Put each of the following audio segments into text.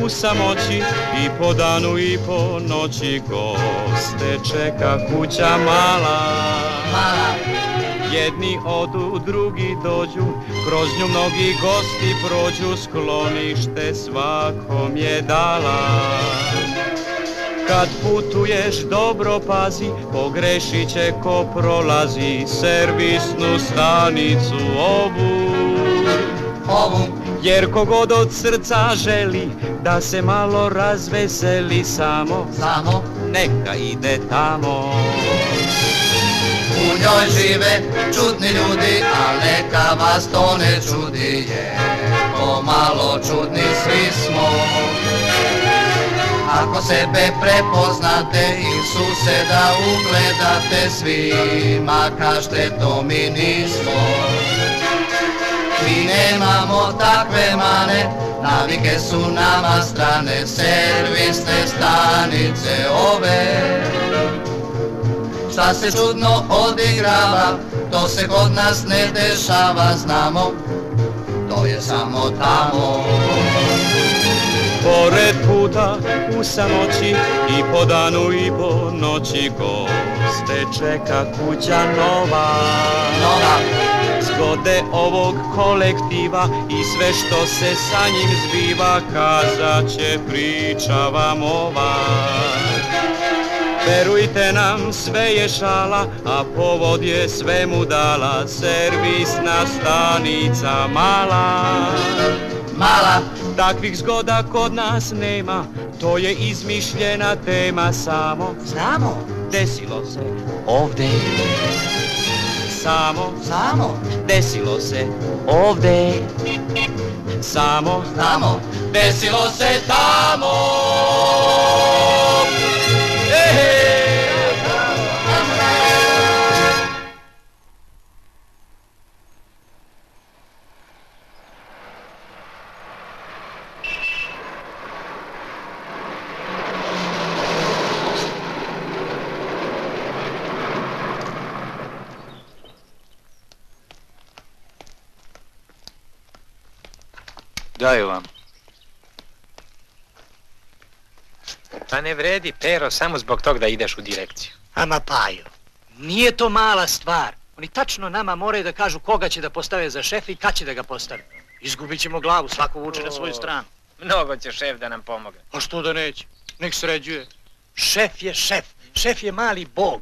u samoći i po danu i po noći goste čeka kuća mala. Jedni odu, drugi dođu, kroz nju mnogi gosti prođu, sklonište svakom je dala. Kad putuješ dobro pazi, pogrešit će ko prolazi, servisnu stanicu ovu. Jer kogod od srca želi da se malo razveseli, samo neka ide tamo. U njoj žive čudni ljudi, a neka vas to ne čudi, jer pomalo čudni svi smo. Ako sebe prepoznate i suseda ugledate, svima kažete to mi nismo. Mi nemamo takve mane, navike su nama strane, servisne stanice ove. Šta se čudno odigrava, to se kod nas ne dešava, znamo, to je samo tamo. Pored puta u samoći i po danu i po noći goste čeka kuća nova. Zgode ovog kolektiva i sve što se sa njim zbiva kazat će priča vam ova. Verujte nam, sve je šala, a povod je svemu dala servisna stanica mala. Takvih zgoda kod nas nema, to je izmišljena tema, samo desilo se ovde. Samo desilo se ovde. Samo desilo se tamo. Daju vam. Pa ne vredi, Pero, samo zbog tog da ideš u direkciju. Ama Pajo, nije to mala stvar. Oni tačno nama moraju da kažu koga će da postave za šefa i kad će da ga postave. Izgubit ćemo glavu, svako vuče na svoju stranu. Mnogo će šef da nam pomogne. A što da neće? Nek sređuje. Šef je šef. Šef je mali bog.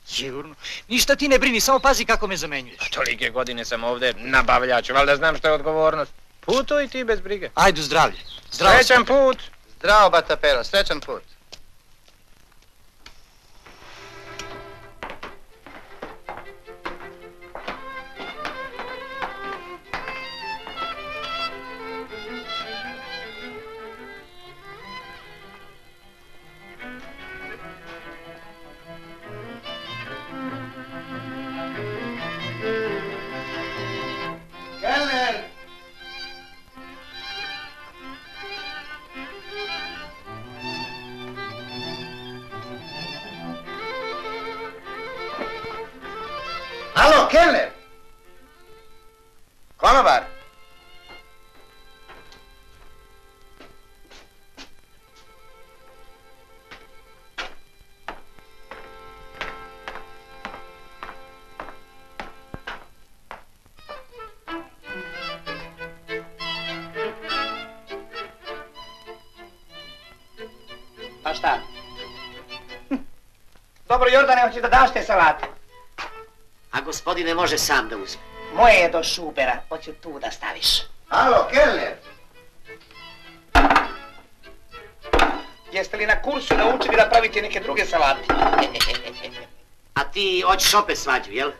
Sigurno. Ništa ti ne brini, samo pazi kako me zamenjuješ. Tolike godine sam ovde nabavljač, valjda znam što je odgovornost. Putuj ti bez brige. Ajde, zdravlje. Srećan put. Zdravo, bata Pero, srećan put. Kelner! Konobar! Pa šta? Dobro, Jordane, hoćeš da daš te salate? A gospodine može sam da uzme. Moje je do šubera, hoću tu da staviš. Alo, Kelner! Jeste li na kursu naučili da pravite neke druge salate? A ti hoćeš opet svađu, jel?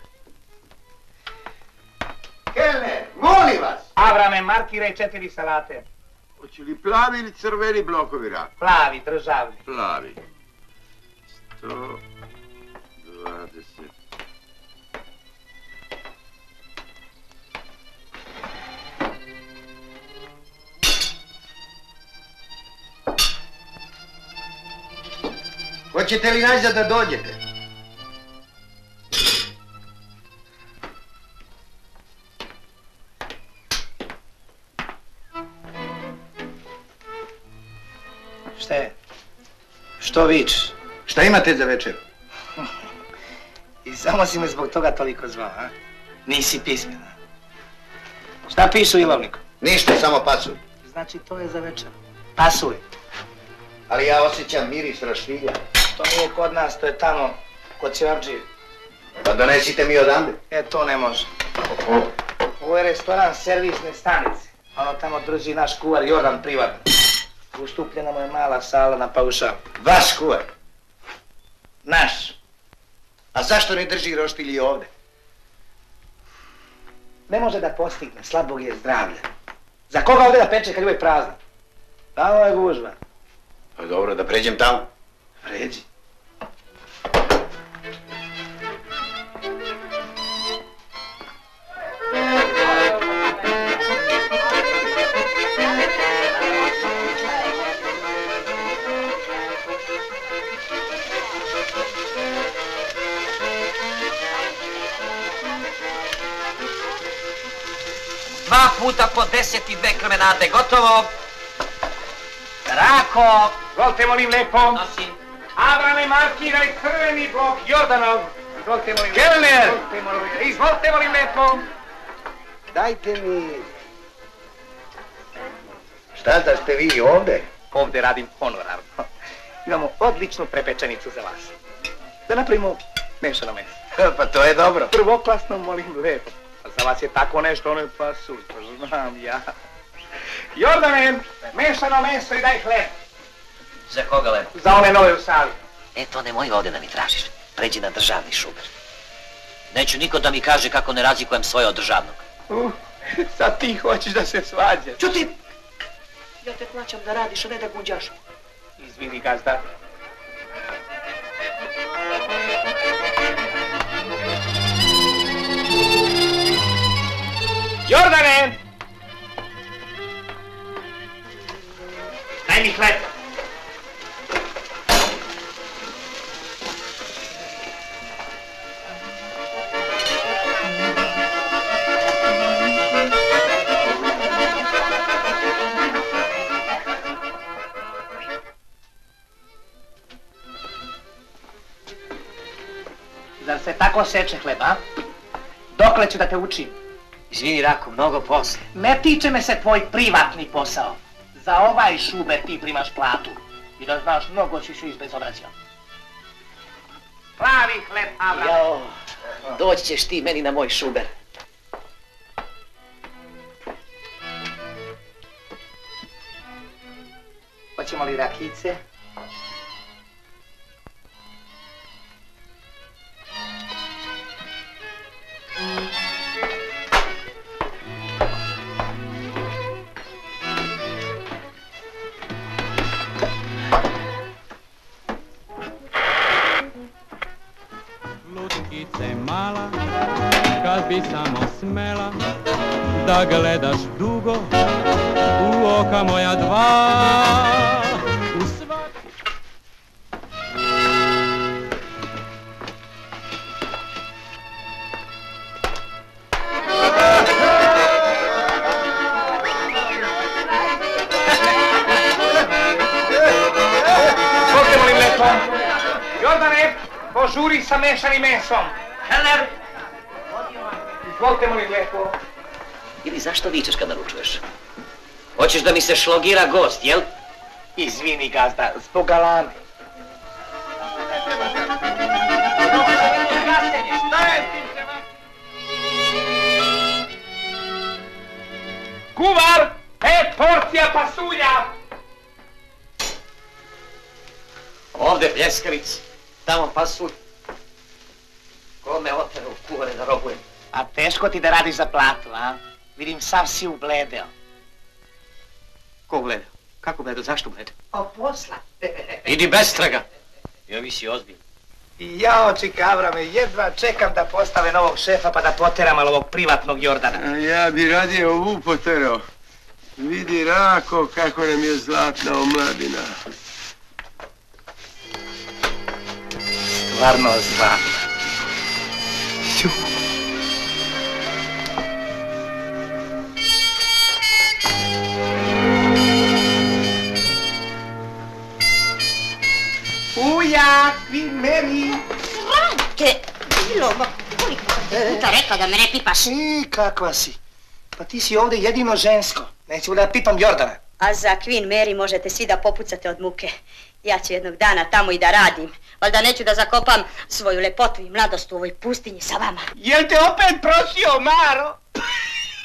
Kelner, molim vas! Avrame, markiraj 4 salate. Hoće li plavi ili crveni blokovi rak? Plavi, državni. Plavi. 120. Hoćete li nazad da dođete? Što vičeš? Šta imate za večer? I samo si me zbog toga toliko zvao, a? Nisi pismena. Šta piše u ilovniku? Ništa, samo pasuj. Znači to je za večer. Pasuj. Ali ja osjećam miris raštilja. To nije kod nas, to je tamo, kod Ćevabdžije. Pa donesite mi odande. E, to ne može. Ovo je restoran servisne stanice. Ono tamo drži naš kuvar Jordan privatno. Ustupljena mu je mala sala na paušal. Vaš kuvar. Naš. A zašto ne drži roštilj ovde? Ne može da postigne, slabog je zdravlja. Za koga ovdje da peče kad je uvijek prazna? Tamo je gužva. Pa dobro, da pređem tamo. Pređi. Dva puta po 10 i 2 kremenade, gotovo. Rako! Izvolite molim lepo. Nosim. Abrame markiraj crveni blok Jordanov. Izvolite molim lepo. Kelner! Izvolite molim lepo. Dajte mi... Šta da ste vi ovde? Ovdje radim honorarno. Imamo odličnu prepečenicu za vas. Da napravimo mešano meso. Pa to je dobro. Prvoklasno molim lepo. Za vas je tako nešto, ono je pasulj, to znam ja. Jordane, mešano meso i daj hleb. Za koga lepo? Za one nove u sali. E, to nemoj ovdje da mi tražiš. Pređi na državni šuber. Neću niko da mi kaže kako ne razlikujem svoje od državnog. Sad ti hoćeš da se svađaš. Čuti! Ja te plaćam da radiš, a ne da gunđaš. Izvini, gazda. Jordane! Daj mi hleb. Zar se tako seče hleb, a? Dokle ću da te učim? Izvini, Rako, mnogo posle. Ne tiče me se tvoj privatni posao. Za ovaj šuber ti primaš platu. I da znaš, mnogo ćeš iz bezobrazja. Plavi hleb, Avram. Jao, doći ćeš ti meni na moj šuber. Hoćemo li rakice? Lutkice mala, kad bi samo smela da gledaš dugo u oka moja dva. U svaki... Izvolite molim lepo. Jordane, požuri sa mešanim mesom. Kelner! Izvolite molim lepo. Ili zašto vičeš kad naručuješ? Hoćeš da mi se šlogira gost, jel? Izvini, gazda, zbog galame. Kuvar, 5 porcija pasulja. Ovdje pljeskavic, tamo pasulj. Kome otero u kuvare da robujem? A teško ti da radiš za platu, a? Vidim, sav si ubledeo. Ko gleda? Kako gleda? Zašto gleda? O posla. Idi bez traga. I ovi si ozbiljni. Jao, čika Avrame, jedva čekam da postave novog šefa pa da poteram malo ovog privatnog Jordana. Ja bi radije ovu poterao. Vidi, Rako, kako nam je zlatna omladina. Stvarno zlatna. Ujak, Queen Mary. Sranke, bilo, ma koliko sam ti puta rekla da me ne pipaš? Kakva si? Pa ti si ovdje jedino žensko. Neću da pipam Jordana. A za Queen Mary možete svi da popucate od muke. Ja ću jednog dana tamo i da radim. Valjda neću da zakopam svoju lepotu i mladost u ovoj pustinji sa vama. Jel te opet prosio, Maro?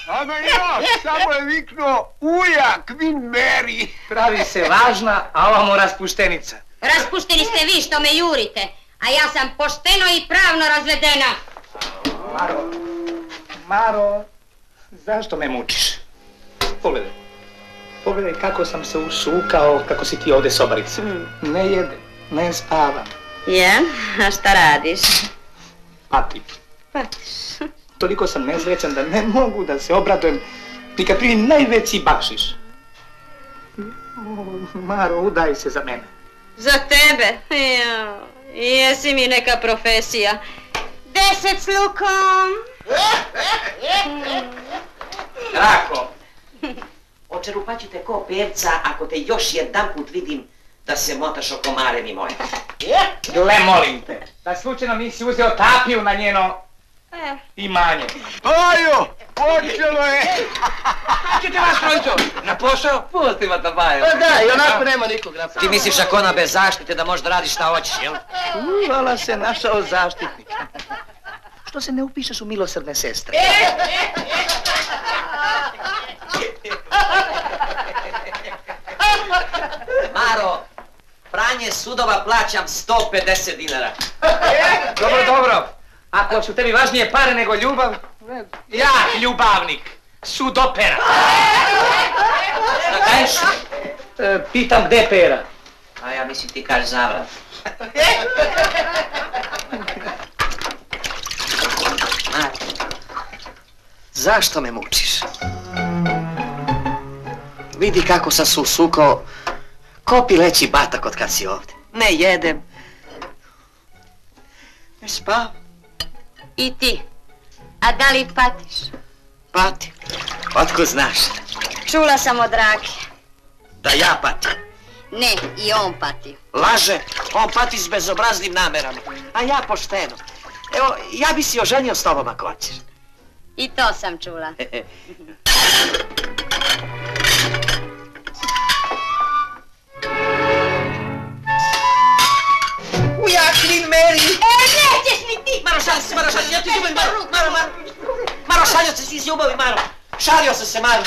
A me ja, samo je viknuo ujak, Queen Mary. Pravi se važna, a ovamo raspuštenica. Raspušteni ste vi što me jurite, a ja sam pošteno i pravno razvedena. Maro, zašto me mučiš? Pogledaj kako sam se usukao, kako si ti ovdje sobarica. Ne jedem, ne spavam. Ja? A šta radiš? Patim. Patiš. Toliko sam nesrećan da ne mogu da se obradujem ni kad primi najveći bakšiš. Maro, udaj se za mene. Za tebe? Ja, jesi mi neka profesija. 10 s lukom. Rako, očerupaćite ko pevca ako te još jedanput vidim da se motaš oko Marevi moje. Gle, molim te, da slučajno nisi uzeo tapiju na njeno imanje. Bajo, počelo je. Ćete vas trojico, na posao? Pusti ma Bajo. Pa da, i onako nema nikog na Ti misliš ako ona bez zaštite da možeš da radiš šta hoćeš, jel? Hvala se našao zaštitnik. Što se ne upišeš u milosrdne sestre? Maro, pranje sudova plaćam 150 dinara. Dobro. Ako su tebi važnije pare nego ljubav, ja ljubavnik, sudopera. Šta kažeš? Pitam gde pera. A ja mislim ti kažeš zavrat. Maro, zašto me mučiš? Vidi kako sam se usukao, ko pileći batak od kad si ovdje. Ne jedem, ne spavam. I ti. A da li patiš? Patim. Otko znaš? Čula sam od Rake. Da ja patim. Ne, i on pati. Laže, on pati s bezobraznim namerama, a ja pošteno. Evo, ja bi si oženio s tobom ako hoćeš. I to sam čula. Ujak, Queen Mary! Nećeš mi ti! Maro, šalio se, ja ti ljubim, Maro, šalio se iz ljubavi, Maro. Šalio sam se, Maro.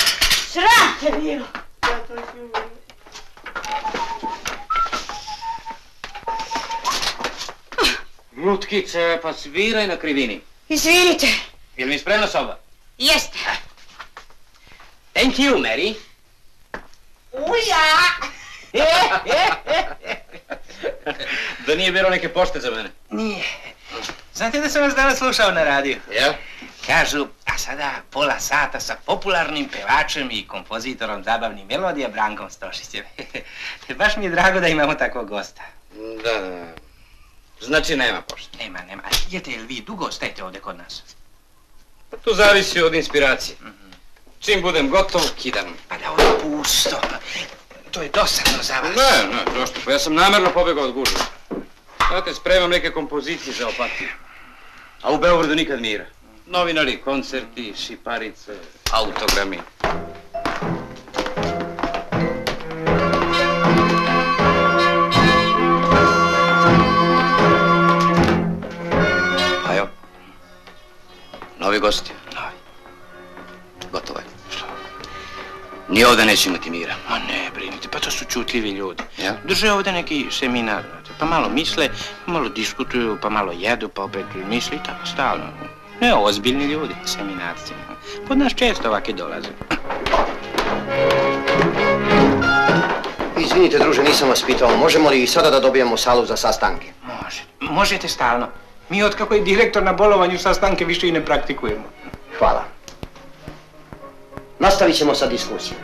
Sram te bilo! Lutkice, pa sviraj na krivini. Izvinite. Jel mi spremna soba? Jeste. Thank you, Mary. Ujak! Da nije bilo neke pošte za mene. Nije. Znate da sam vas danas slušao na radiju? Jel? Kažu, a sada pola sata sa popularnim pevačem i kompozitorom zabavnih melodija Brankom Stošićem. Baš mi je drago da imamo takvog gosta. Da. Znači nema pošte. Nema. A jete li vi dugo ostajete ovdje kod nas? Pa to zavisi od inspiracije. Čim budem gotov, kidam. Pa da ovo pusto. To je dosadno za vas. Ne, zašto? Pa ja sam namjerno pobjegao od gužve. Znate, spremam neke kompozicije za Opatiju. A u Beogradu nikad mira. Novinari, koncerti, šiparice, autogrami. Pa jo, novi gosti. Gotovo je. Ni ovdje neće imati mira. Ma ne, brinite, pa to su čutljivi ljudi. Ja? Drže ovdje neki seminar, pa malo misle, pa malo diskutuju, pa malo jedu, pa opet misle i tako stalno. Ne, ozbiljni ljudi, seminarci. Pod nas često ovaki dolaze. Izvinite, druže, nisam vas pitao, možemo li sada da dobijemo salu za sastanke? Možete stalno. Mi otkako je direktor na bolovanju sastanke više i ne praktikujemo. Hvala. Nastavit ćemo sa diskusijom.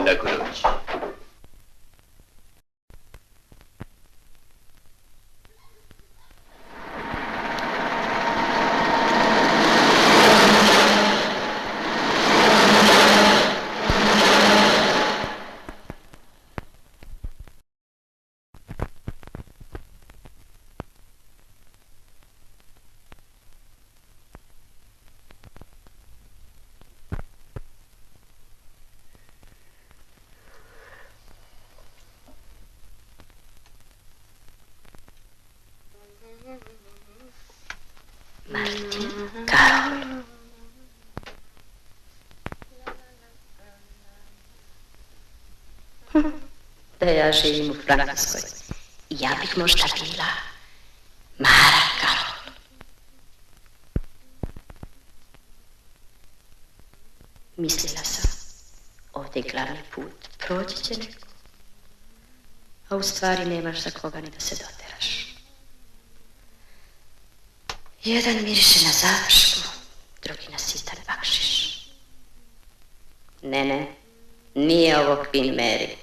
Lako doći. Martin Karol. Da ja živim u Francuskoj, ja bih možda bila Mara Karol. Mislila sam, ovdje je glavni put, proći će neko, a u stvari nemaš za koga ni da se doteraš. Jedan miriše na završku, drugi na sitan bakšiš. Ne, nije ovo Queen Mary.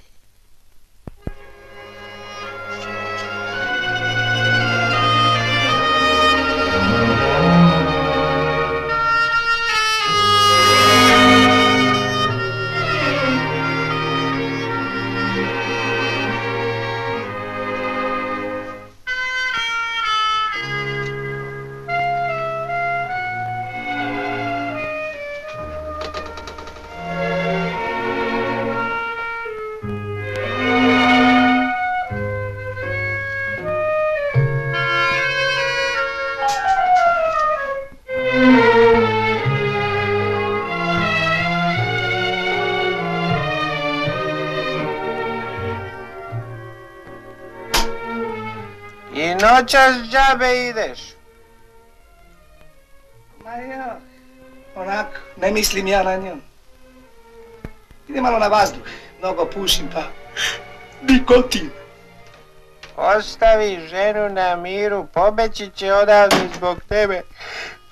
Noćas džabe ideš. Ma ja, onako, ne mislim ja na njom. Idem malo na vazduh, mnogo pušim pa nikotin. Ostavi ženu na miru, pobeći će odavde zbog tebe,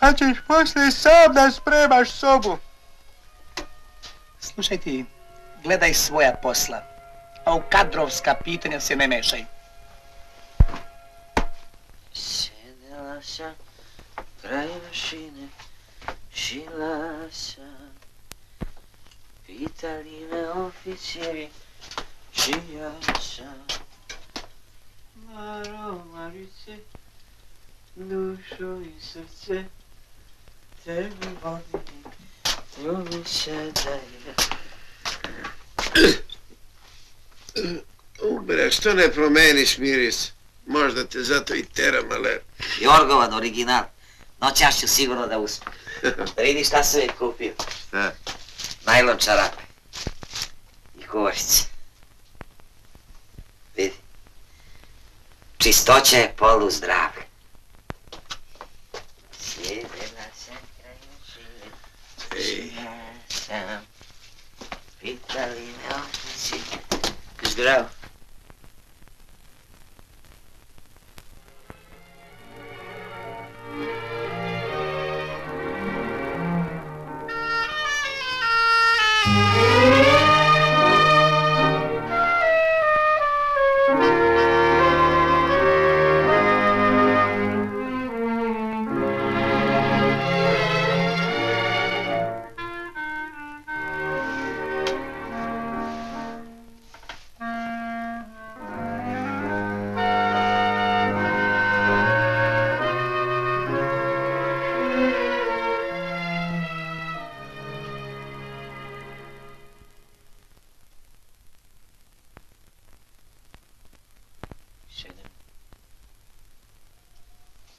a ćeš poslije sam da spremaš sobu. Slušaj ti, gledaj svoja posla, a u kadrovska pitanja se ne mešaj. Sjedila sam kraj mašine, šila sam, pitali me oficiri, čija sam. Maro, Marice, dušu i srce, tebi volim, ljubi se da je. Bre, što ne promeniš miris? Možda te zato i teram, ale... Jorgovan, original. Noćas ću sigurno da uspije. Da vidiš šta sam je kupio. Šta? Najlon čarape. I košice. Vidi. Čistoća je polu zdravlje. Sjedila sam kraj mašine, šila sam, pitali me oficiri. Zdravo.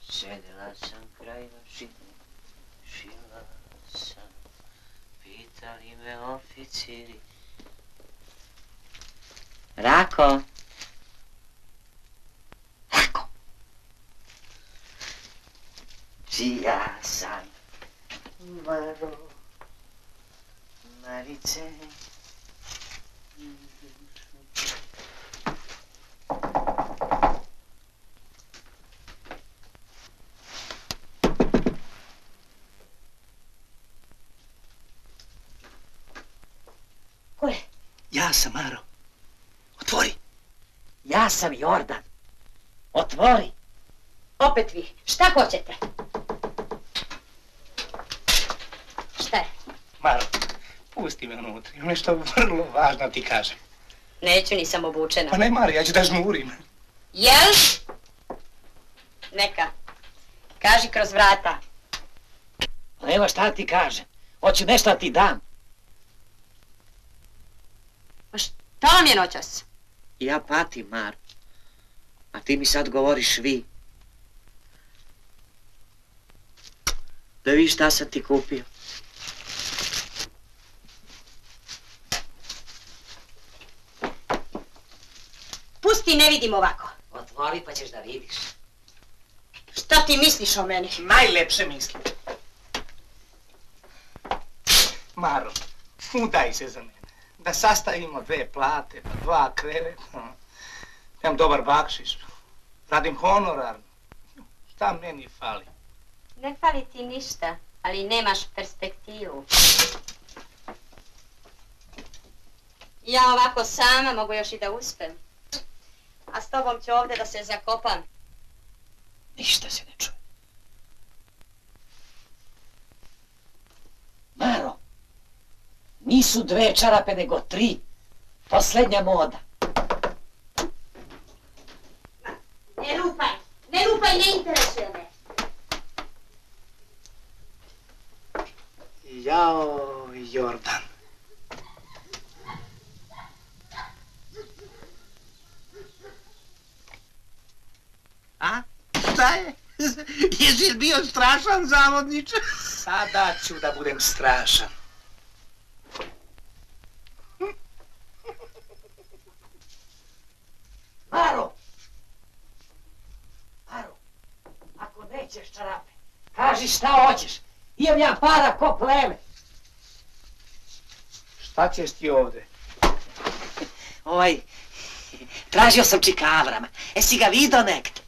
Sjedila sam kraj mašine, šila sam, pitali me oficiri. Rako? Rako? Čija sam? Maro, Marice. Ko je? Ja sam, Maro. Otvori. Ja sam Jordan. Otvori. Opet vi, šta hoćete? Šta je? Maro, pusti me unutra, imam nešto vrlo važno ti kažem. Neću, nisam obučena. Pa ne, Maro, ja ću da žmurim. Jel? Neka. Kaži kroz vrata. Pa evo šta ti kažem. Hoću nešto da ti dam. Pa šta vam je noćas? Ja patim, Mar. A ti mi sad govoriš vi. Da vidiš šta sam ti kupio. Pusti, ne vidim ovako. Otvori pa ćeš da vidiš. Šta ti misliš o meni? Najlepše mislim. Maro, udaj se za mene. Da sastavimo 2 plate, pa 2 kreveta. Imam dobar bakšiš. Radim honorarno. Šta meni fali? Ne fali ti ništa, ali nemaš perspektivu. Ja ovako sama mogu još i da uspem. A s tobom ću ovdje da se zakopam. Ništa se ne čuje. Maro, nisu 2 čarape nego 3. Posljednja moda. Ne lupaj, ne interesuje me. Jao, Jordan. A? Šta je? Jesi bio strašan, zavodniče? Sada ću da budem strašan. Maro! Maro, ako nećeš čarape, kaži šta hoćeš. Imam ja para ko pleme. Šta ćeš ti ovde? Tražio sam čikavrama. Jesi ga vidio nekde?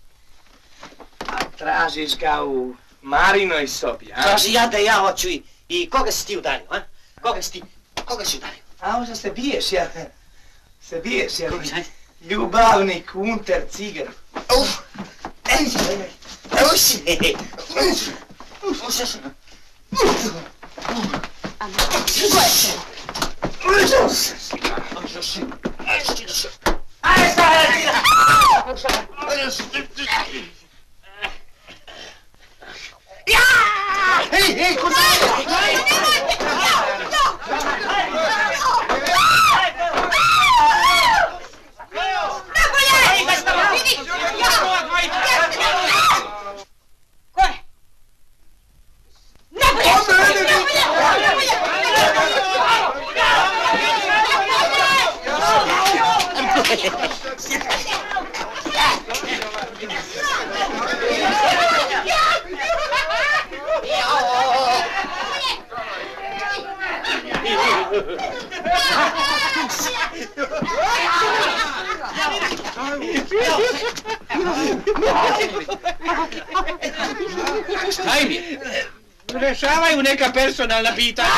A tražiš ga u Marinoj sobi, a? Traži ja da ja hoću i koga si ti udario, a? Koga si udario? A možda se biješ, jel? Se biješ, jel? Ljubavnik, unter, cigar. Hej, kod Šta im je? Rešavaju neka personalna pitanja.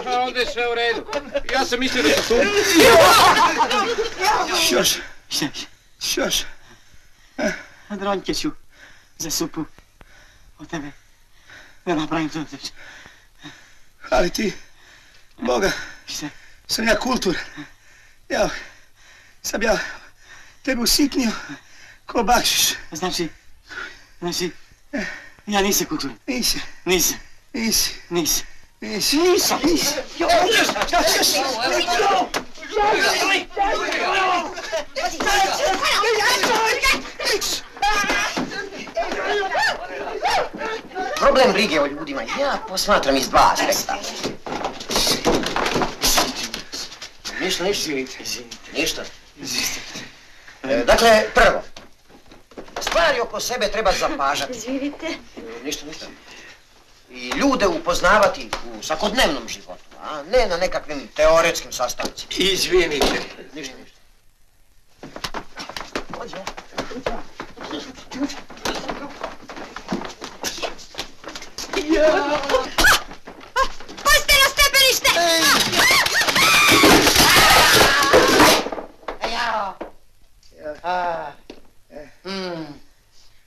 Onda je sve u redu. Ja sam mislio da su tu. Šoš. Dronjke ću za supu od tebe da napravim to. Ali ti, Boga, sam ja kulturan. Ja, sam ja tebe usitnio ko bakšiš. Znači, ja nisam kulturan. Nisi. Problem brige o ljudima ja posmatram iz 2 aspekta. Ništa. Dakle, prvo, stvari oko sebe treba zapažati. Izvinite. Ništa. I ljude upoznavati u svakodnevnom životu, a ne na nekakvim teoretskim sastancima. Izvinite. Ništa. Pustite na stepenište!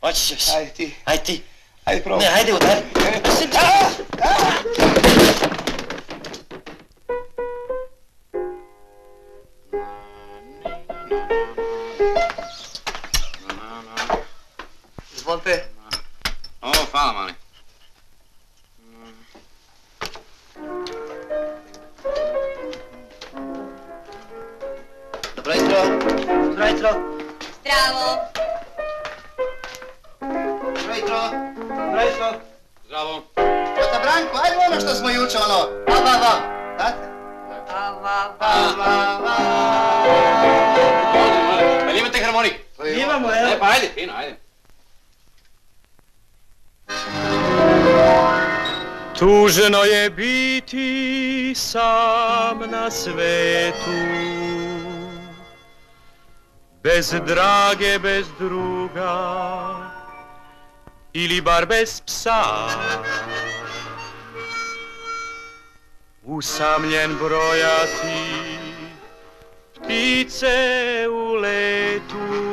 Hoćeš još? Ajde ti. Ajde ti. Ajde probaj. Ne, ajde udari. Izvolite. O, hvala, mali. Dobro jutro. Zdravo. Dobro jutro. Zdravo. Tata Branko, ajde ono što smo juče, ono, va. Znate? Va. Pa imate harmonik? Imamo, evo. Pa ajde, fino, ajde. Tužno je biti sam na svetu, bez drage, bez druga, ili bar bez psa. Usamljen brojati ptice u letu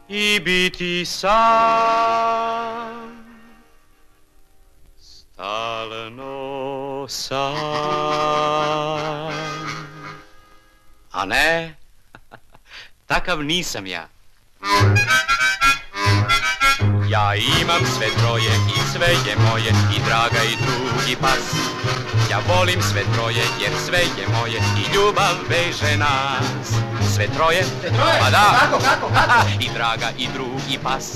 i biti sam, stalno sam. A ne, takav nisam ja. Ja imam sve troje i sve je moje, i draga i drugi pas. Ja volim sve troje jer sve je moje i ljubav veže nas. Sve troje? Sve troje? Pa da. Kako? I draga i drugi pas.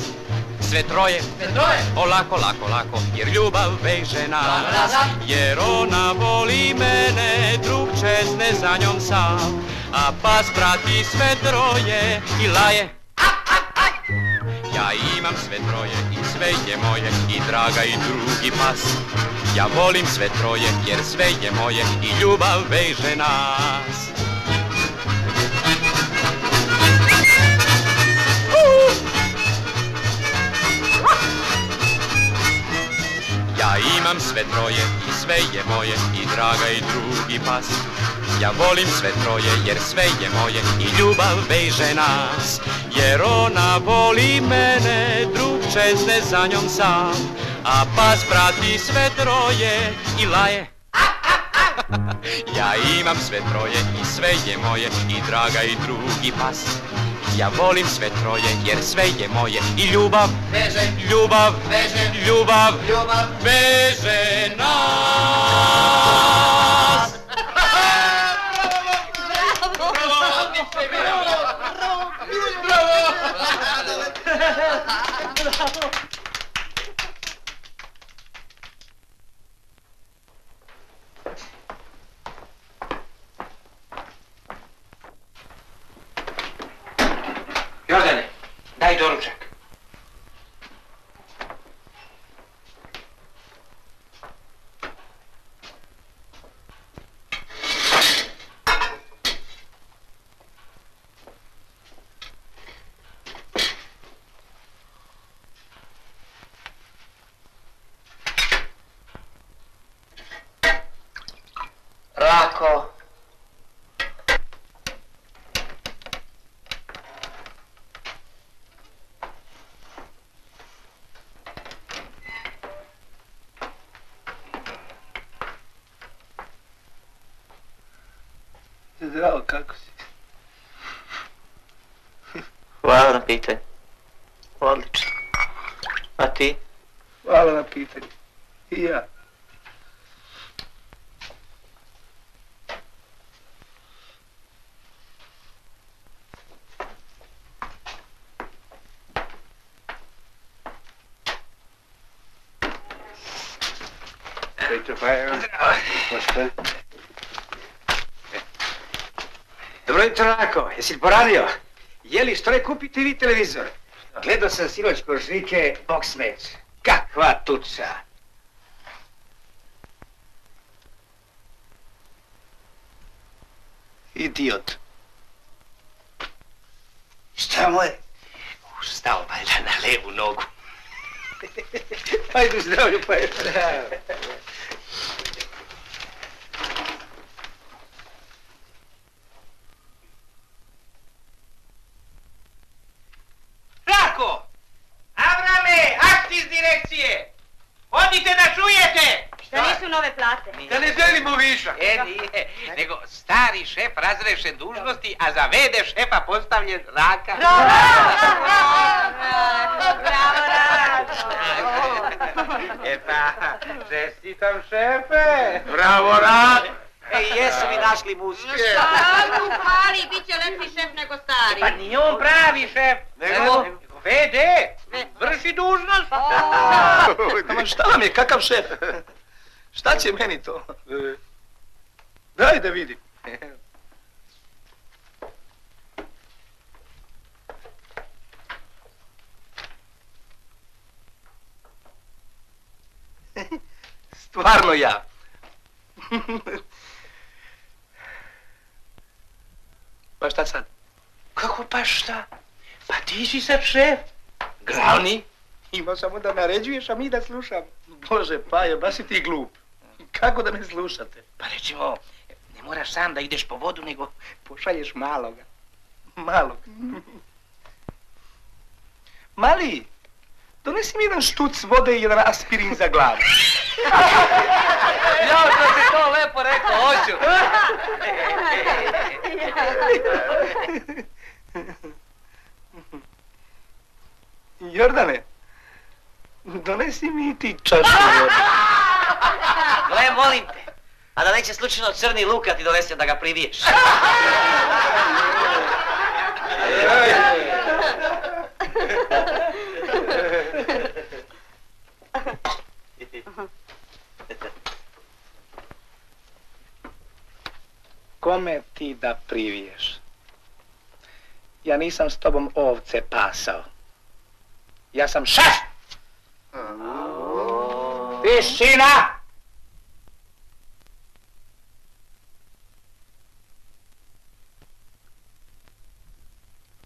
Sve troje? Sve troje? Lako, jer ljubav veže nas. Jer ona voli mene, drug čezne za njom sam. A pas prati sve troje i laje. Ja imam sve troje i sve je moje, i draga i drugi pas. Ja volim sve troje jer sve je moje i ljubav veže nas. Ja imam sve troje i sve je moje, i draga i drugi pas. Ja volim sve troje jer sve je moje i ljubav veže nas. Jer ona voli mene, drug čezne za njom sam. A pas prati sve troje i laje. Ja imam sve troje i sve je moje, i draga i drugi pas. Ja volim sve troje jer sve je moje i ljubav veže, ljubav veže, ljubav veže nas. Jordane, daj doručak. Rako. Zdravo, kako si? Hvala na pitanju. Odlično. A ti? Hvala na pitanju. I ja. Dobro jutro, Rako. Jesi li poradio? Jeli što je kupi TV televizor? Gledao sam sinoć Kožnike boks meč. Kakva tuča! Idiot. Šta mu je? Ustao valjda na levu nogu. Ajde u zdravlju, pa je. Rako! Avrame, akt iz direkcije! Odite da čujete! Šta nisu nove plate? Da ne želimo višak. Nije, nego stari šef razrešen dužnosti, a za VD šefa postavljen Raka. Bravo, E pa, čestitam šefe! Bravo, Rak! Jesu mi našli muske. Staru pali, bit će lepši šef nego stari. Pa nije on pravi šef, nego VD, vrši vrši dužnost. Ma šta vam je, kakav šef? Šta će meni to? Daj da vidim. Stvarno ja. Pa šta sad? Kako pa šta? Pa ti si sad šef. Glavni. Imao samo da naređuješ, a mi da slušam. Bože, Pajo, baš si ti glup. Kako da me slušate? Pa recimo, ne moraš sam da ideš po vodu, nego pošalješ maloga. Malog. Mali, donesi mi jedan štuc vode i jedan aspirin za glavu. Ja što si to lepo rekao, hoću. Jordane, donesi mi ti čašu vode. Gle, molim te, a da neće slučajno crni luka ti donese da ga priviješ. Kome ti da priviješ? Ja nisam s tobom ovce pasao. Ja sam šef! Tišina!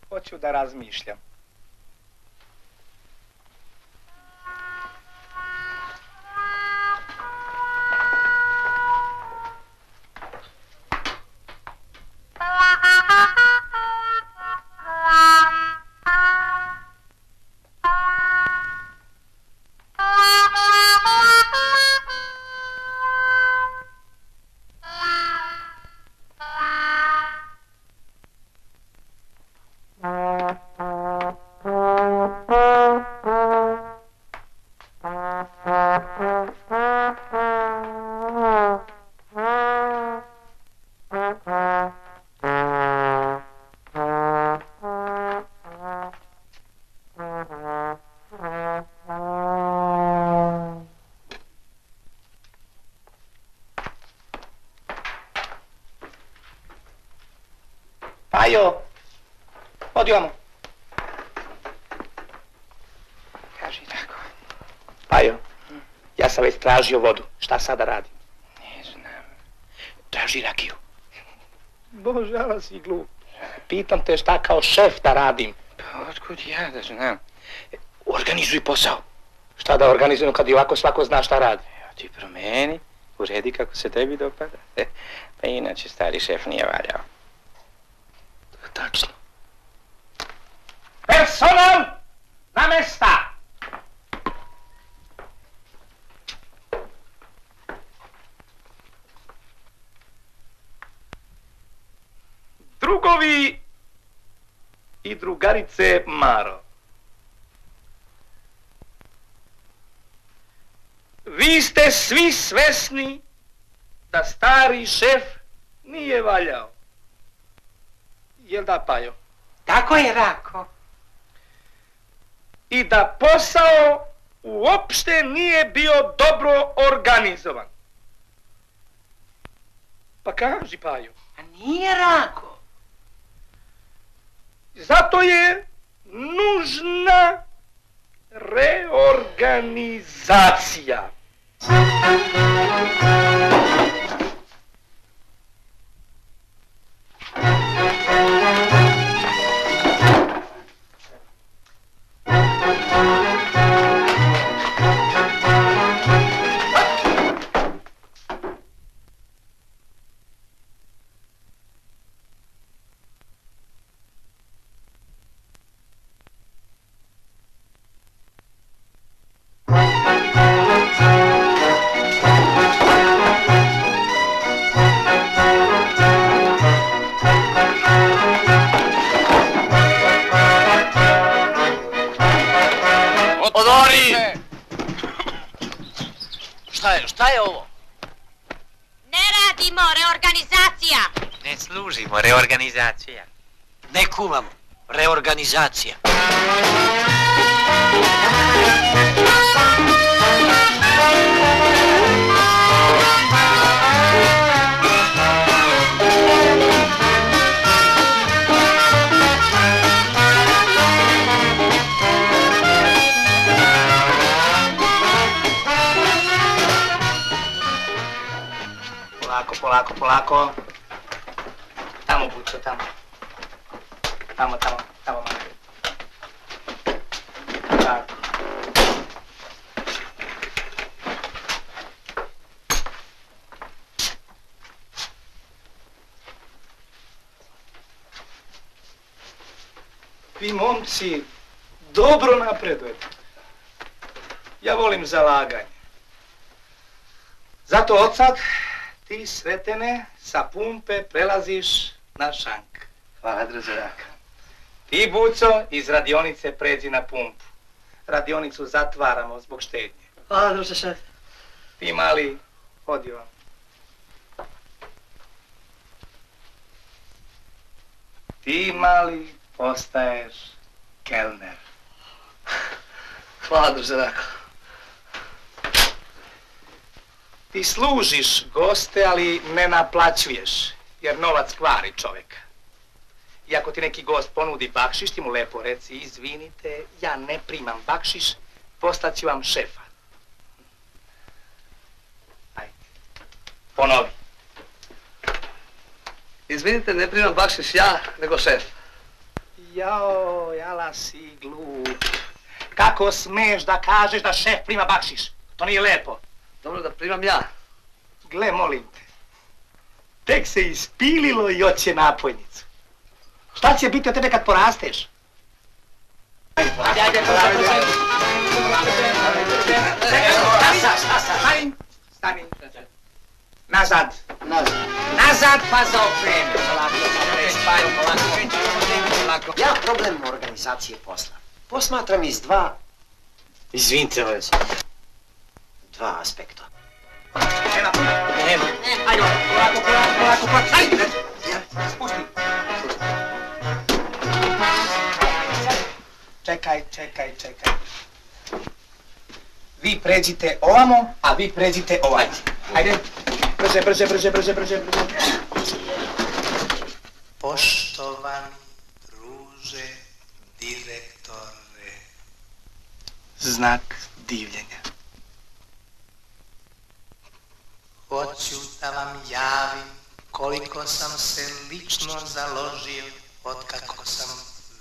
Hoću da razmišljam. Pajo, odi vamo. Kaži tako. Pajo, ja sam već tražio vodu. Šta sada radim? Ne znam. Traži rakiju. Bože, ali si glup. Pitam te šta kao šef da radim. Pa otkud ja da znam? Organizuj posao. Šta da organizujem kad i ovako svako zna šta radi? Evo ti promeni, uredi kako se tebi dopada. Pa inače stari šef nije valjao. Tačno. Personal na mesta! Drugovi i drugarice Maro. Vi ste svi svesni da stari šef nije valjao. Jel da, Pajo? Tako je, Rako. I da posao uopšte nije bio dobro organizovan. Pa kaži, Pajo. A nije, Rako. Zato je nužna reorganizacija. Šta je ovo? Ne radimo, reorganizacija. Ne služimo, reorganizacija. Ne kumamo, reorganizacija. polako. Tamo, Buco, tamo. Tamo, malo. Tako. Vi momci dobro napredujete. Ja volim zalaganje. Zato od sad ti, Sretene, sa pumpe prelaziš na šank. Hvala, družaraka. Ti, Buco, iz radionice pređi na pumpu. Radionicu zatvaramo zbog štednje. Hvala, druže šef. Ti, mali, hodi vam. Ti, mali, postaješ kelner. Hvala, družaraka. Ti služiš goste, ali ne naplaćuješ, jer novac kvari čovjeka. I ako ti neki gost ponudi bakšiš, ti mu lepo reci, izvinite, ja ne primam bakšiš, postaću vam šefa. Ajde, ponovi. Izvinite, ne primam bakšiš ja, nego šef. Jao, jala si glup. Kako smeš da kažeš da šef prima bakšiš? To nije lepo. Dobro da primam ja. Gle, molim te. Tek se ispililo i oće napojnicu. Šta će biti od tebe kad porasteš? Stani. Nazad. Nazad pa zaokreni. Ja problem organizacije posla posmatram iz dva... Izvinite, već. Dva aspekta. Nema. Ajde, polako. Ajde. Spusti. Čekaj. Vi pređite ovamo, a vi pređite ovaj. Ajde. Brže. Poštovani druže direktore. Znak divljenja. Hoću da vam javim koliko sam se lično založio otkako sam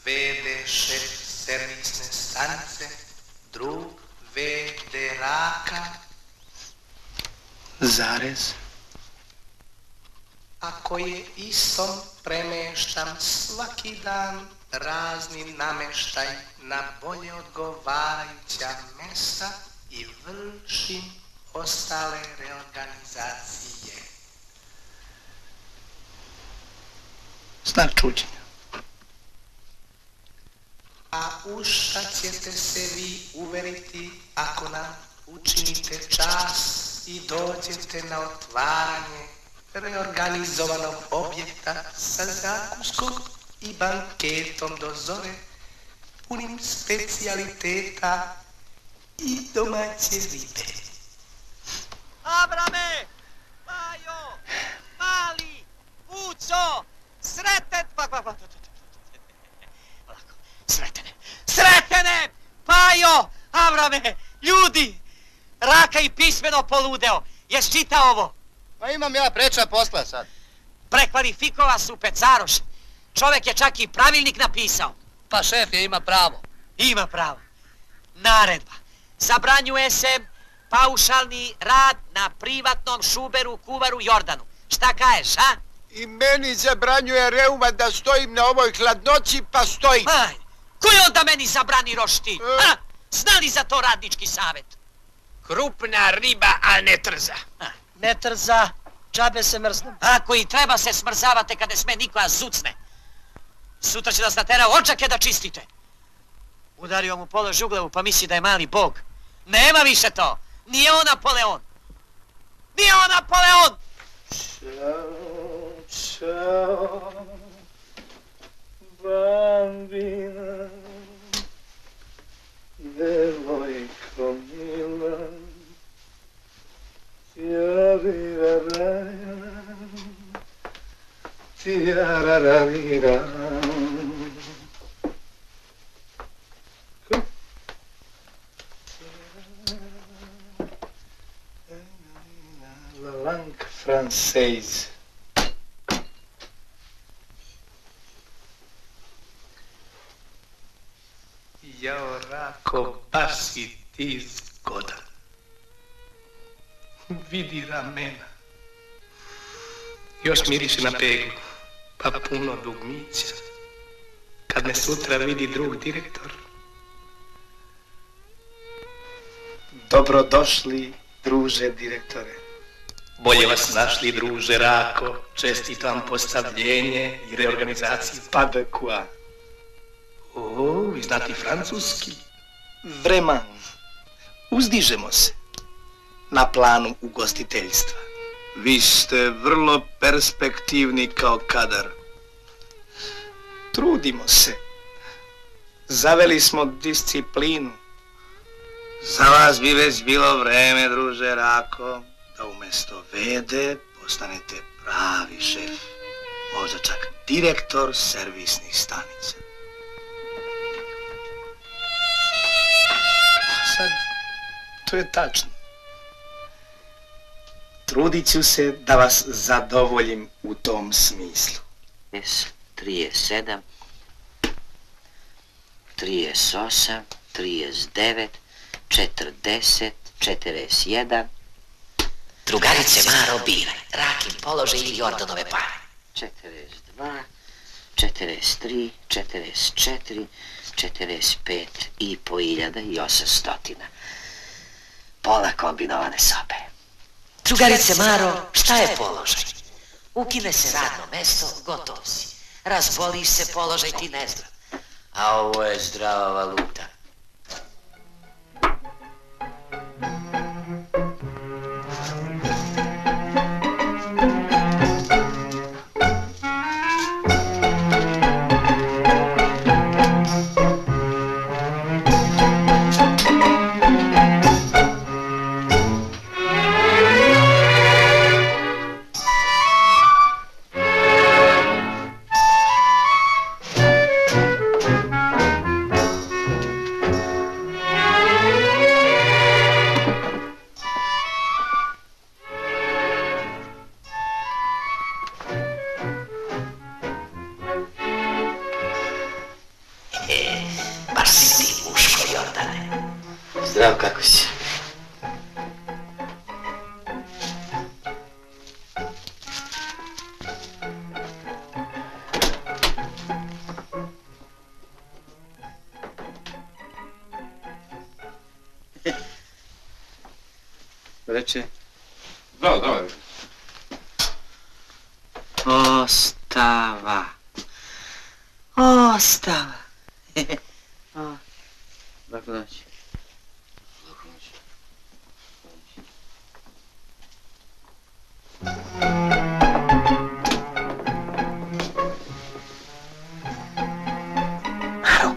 VD šef servisne stanice, drug VD Raka, zarez, a koje istom premeštam svaki dan razni nameštaj na bolje odgovarajuća mjesta i vršim ostale reorganizacije. Znak čuđenja. A u šta ćete se vi uveriti ako nam učinite čast i dođete na otvaranje reorganizovanog objekta sa zakuškom i banketom do zore, punim specijaliteta i domaće ribe. Abrame! Pajo! Mali! Buco! Sreten! Lako. Sretene! Pajo! Abrame! Ljudi! Raka i pismeno poludeo. Jes čitao ovo? Pa imam ja preča posla sad. Prekvalifikova su pecaroš. Čovjek je čak i pravilnik napisao. Pa šef je ima pravo. Ima pravo. Naredba. Zabranjuje se paušalni rad na privatnom šuberu, kuvaru, Jordanu. Šta kažeš, a? I meni zabranjuje reuma da stojim na ovoj hladnoći, pa stojim. Aj, koji onda meni zabrani rošti? A? Zna li za to radnički savjet? Krupna riba, a ne trza. Ne trza, džabe se mrznem. Ako i treba se smrzavate kada sme nikoja zucne. Sutra će nas natera očake da čistite. Udario mu pola žuglevu pa misli da je mali bog. Nema više to. Nije on Napoleon. Ciao, bambina, devojko mila, tiarararira. Langfra. Française. Jao, Rako, baš si ti zgodan. Vidi ramena. Još miriše na peglu, pa puno dugmića. Kad me sutra vidi drug direktor. Dobrodošli, druže direktore. Bolje vas našli, druže Rako. Čestitam postavljenje i reorganizaciju PADQ-a. O, vi znate francuski? Vreman. Uzdižemo se na planu ugostiteljstva. Vi ste vrlo perspektivni kao kadar. Trudimo se. Zaveli smo disciplinu. Za vas bi već bilo vreme, druže Rako, da umjesto vede postanete pravi šef. Možda čak direktor servisnih stanica. Sad, to je tačno. Trudit ću se da vas zadovoljim u tom smislu. 37, 38, 39, 40, 41. Drugarice Maro biraj, Rakin položaj ili Jordanove pare. 42, 43, 44, 45 i po 1800. Pola kombinovane sobe. Drugarice Maro, šta je položaj? Ukine se radno mesto, gotov si. Razboliš se, položaj ti nezdrav. A ovo je zdrava valuta. Baš si ti muško, Jordane. Zdrav, kako si? Reče? Da. Ostava. Ostava. Lako noć. Maro. Maro.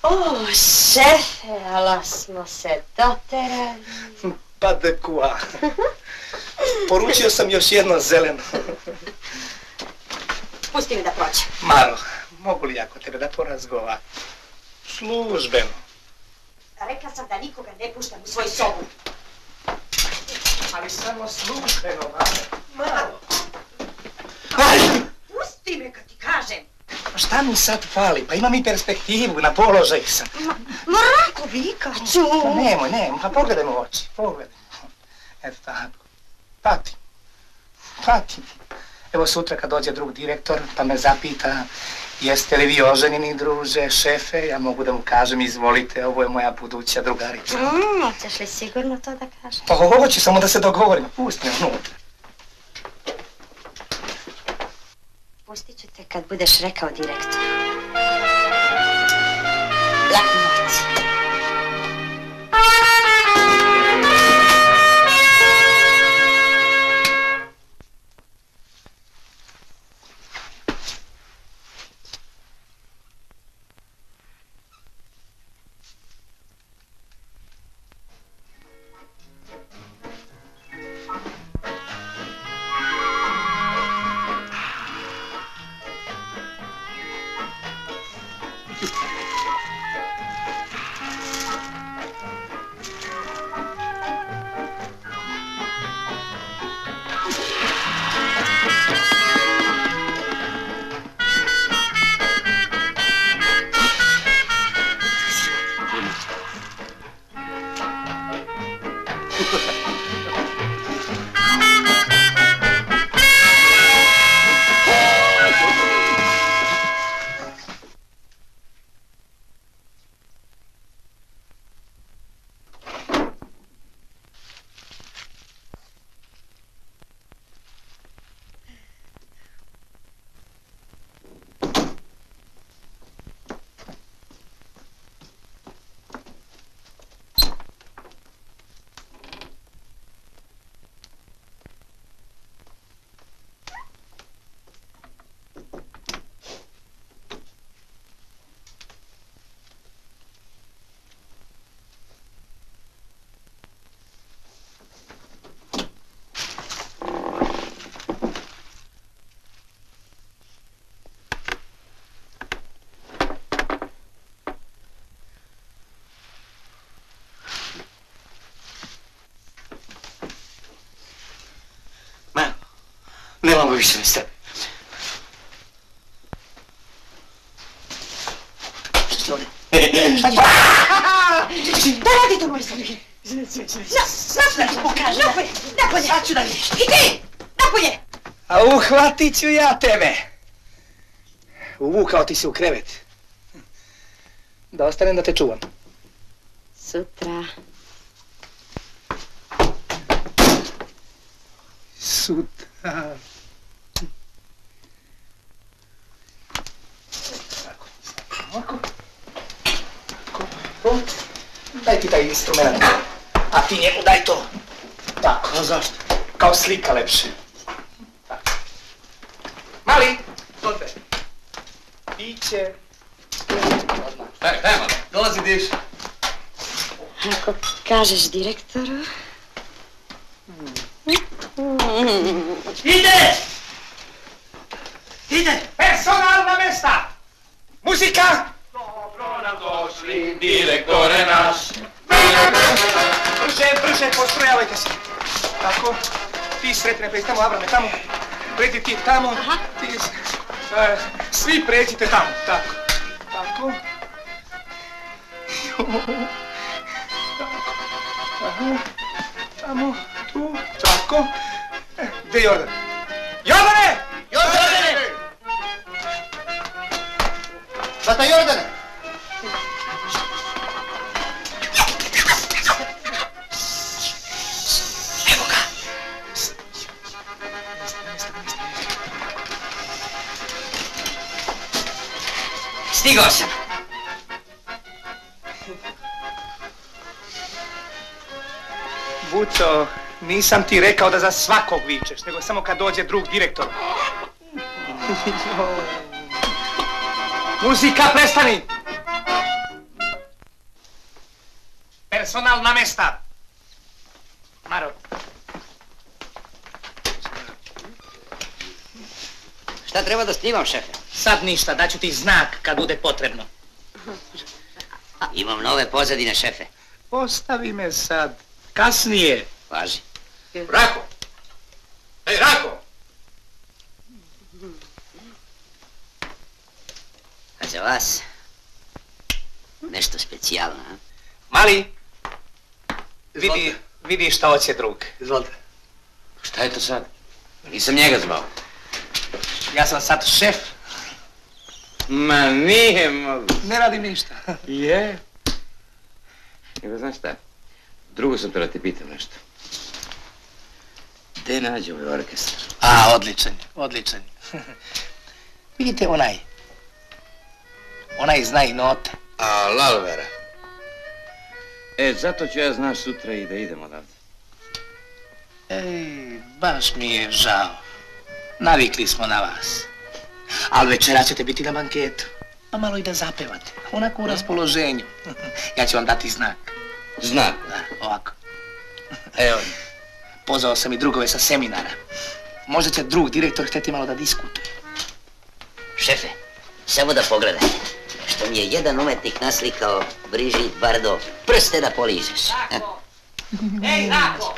O, šefe, ala smo se doterali. PADQ-a. Poručio sam još jedno zeleno. Pusti mi da prođem. Maro, mogu li ja kod tebe da porazgovaram? Službeno. Rekla sam da nikoga ne puštam u svoju sobu. Ali samo službeno, Maro. Pusti me kad ti kažem. Šta mi sad fali? Pa imam i perspektivu, na položaju sam. Marako, vikaću. Nemoj, pa pogledaj mu oči, pogledaj. Eto tako. Patim. Evo sutra kad dođe drug direktor pa me zapita jeste li vi oženjeni, druže, šefe, ja mogu da mu kažem izvolite, ovo je moja buduća drugarica. Hoćeš li sigurno to da kažeš? Pa hoću, samo da se dogovorimo, pusti me unutra. Pustit ću te kad budeš rekao direktoru. Laku noć. mogu više ne stane. Šta će ovdje? Šta ćeš? Da radite, moj sin? Napolje, pokaži, napolje. Sad ću da vidiš. I ti, napolje. A uhvatit ću ja tebe. Uvukao ti se u krevet. Da ostanem da te čuvam. Sutra. Sutra. Ovako. Daj ti taj instrument. A ti njemu daj to. Tako. A zašto? Kao slika lepše. Tako. Mali, dođe. Piće. Hajmo. Dolazi diš. Ako kažeš direktoru... Ide! Ide! Personalna mesta! Muzika! Dobro nam došli, direktore naš. Brže, postrojavajte se. Tako. Ti sretne, pređi tamo, Abrame, tamo. Pređi ti tamo. Ti, svi pređite tamo, tako. Tako. Tako. Tamo, tu, tako. Gdje je Jordan? Jordane! Jordane! Tata Jordane! Evo ga! Stigao sam. Buco, nisam ti rekao da za svakog vičeš, nego samo kad dođe drug direktor. Muzika, prestani! Personal na mesta! Maro. Šta treba da snimam, šefe? Sad ništa, daću ti znak kad bude potrebno. Imam nove pozadine, šefe. Ostavi me sad. Kasnije. Važi. Rako! Ej, Rako! A za vas... nešto specijalno, a? Mali, vidi šta hoće drug. Izvolite. Šta je to sad? Nisam njega zvao. Ja sam sad šef. Ma nije mogu. Ne radim ništa. Je. Nego znaš šta? Drugo sam da ti pitam nešto. Gde nađe ovaj orkestar? A, odličan. Vidite onaj zna i note. A Lalvera? Zato ću ja, znaš, sutra i da idem odavde. Ej, baš mi je žao. Navikli smo na vas. Ali večera ćete biti na banketu. Pa malo i da zapevate. Onako u raspoloženju. Ja ću vam dati znak. Znak? Da, ovako. Evo. Pozvao sam i drugove sa seminara. Možda će drug direktor htjeti malo da diskutuje. Šefe, samo da pogledajte. Što mi je jedan umetnik naslikao Brigitte Bardot. Prste da poližeš. Rako! Ej, Rako!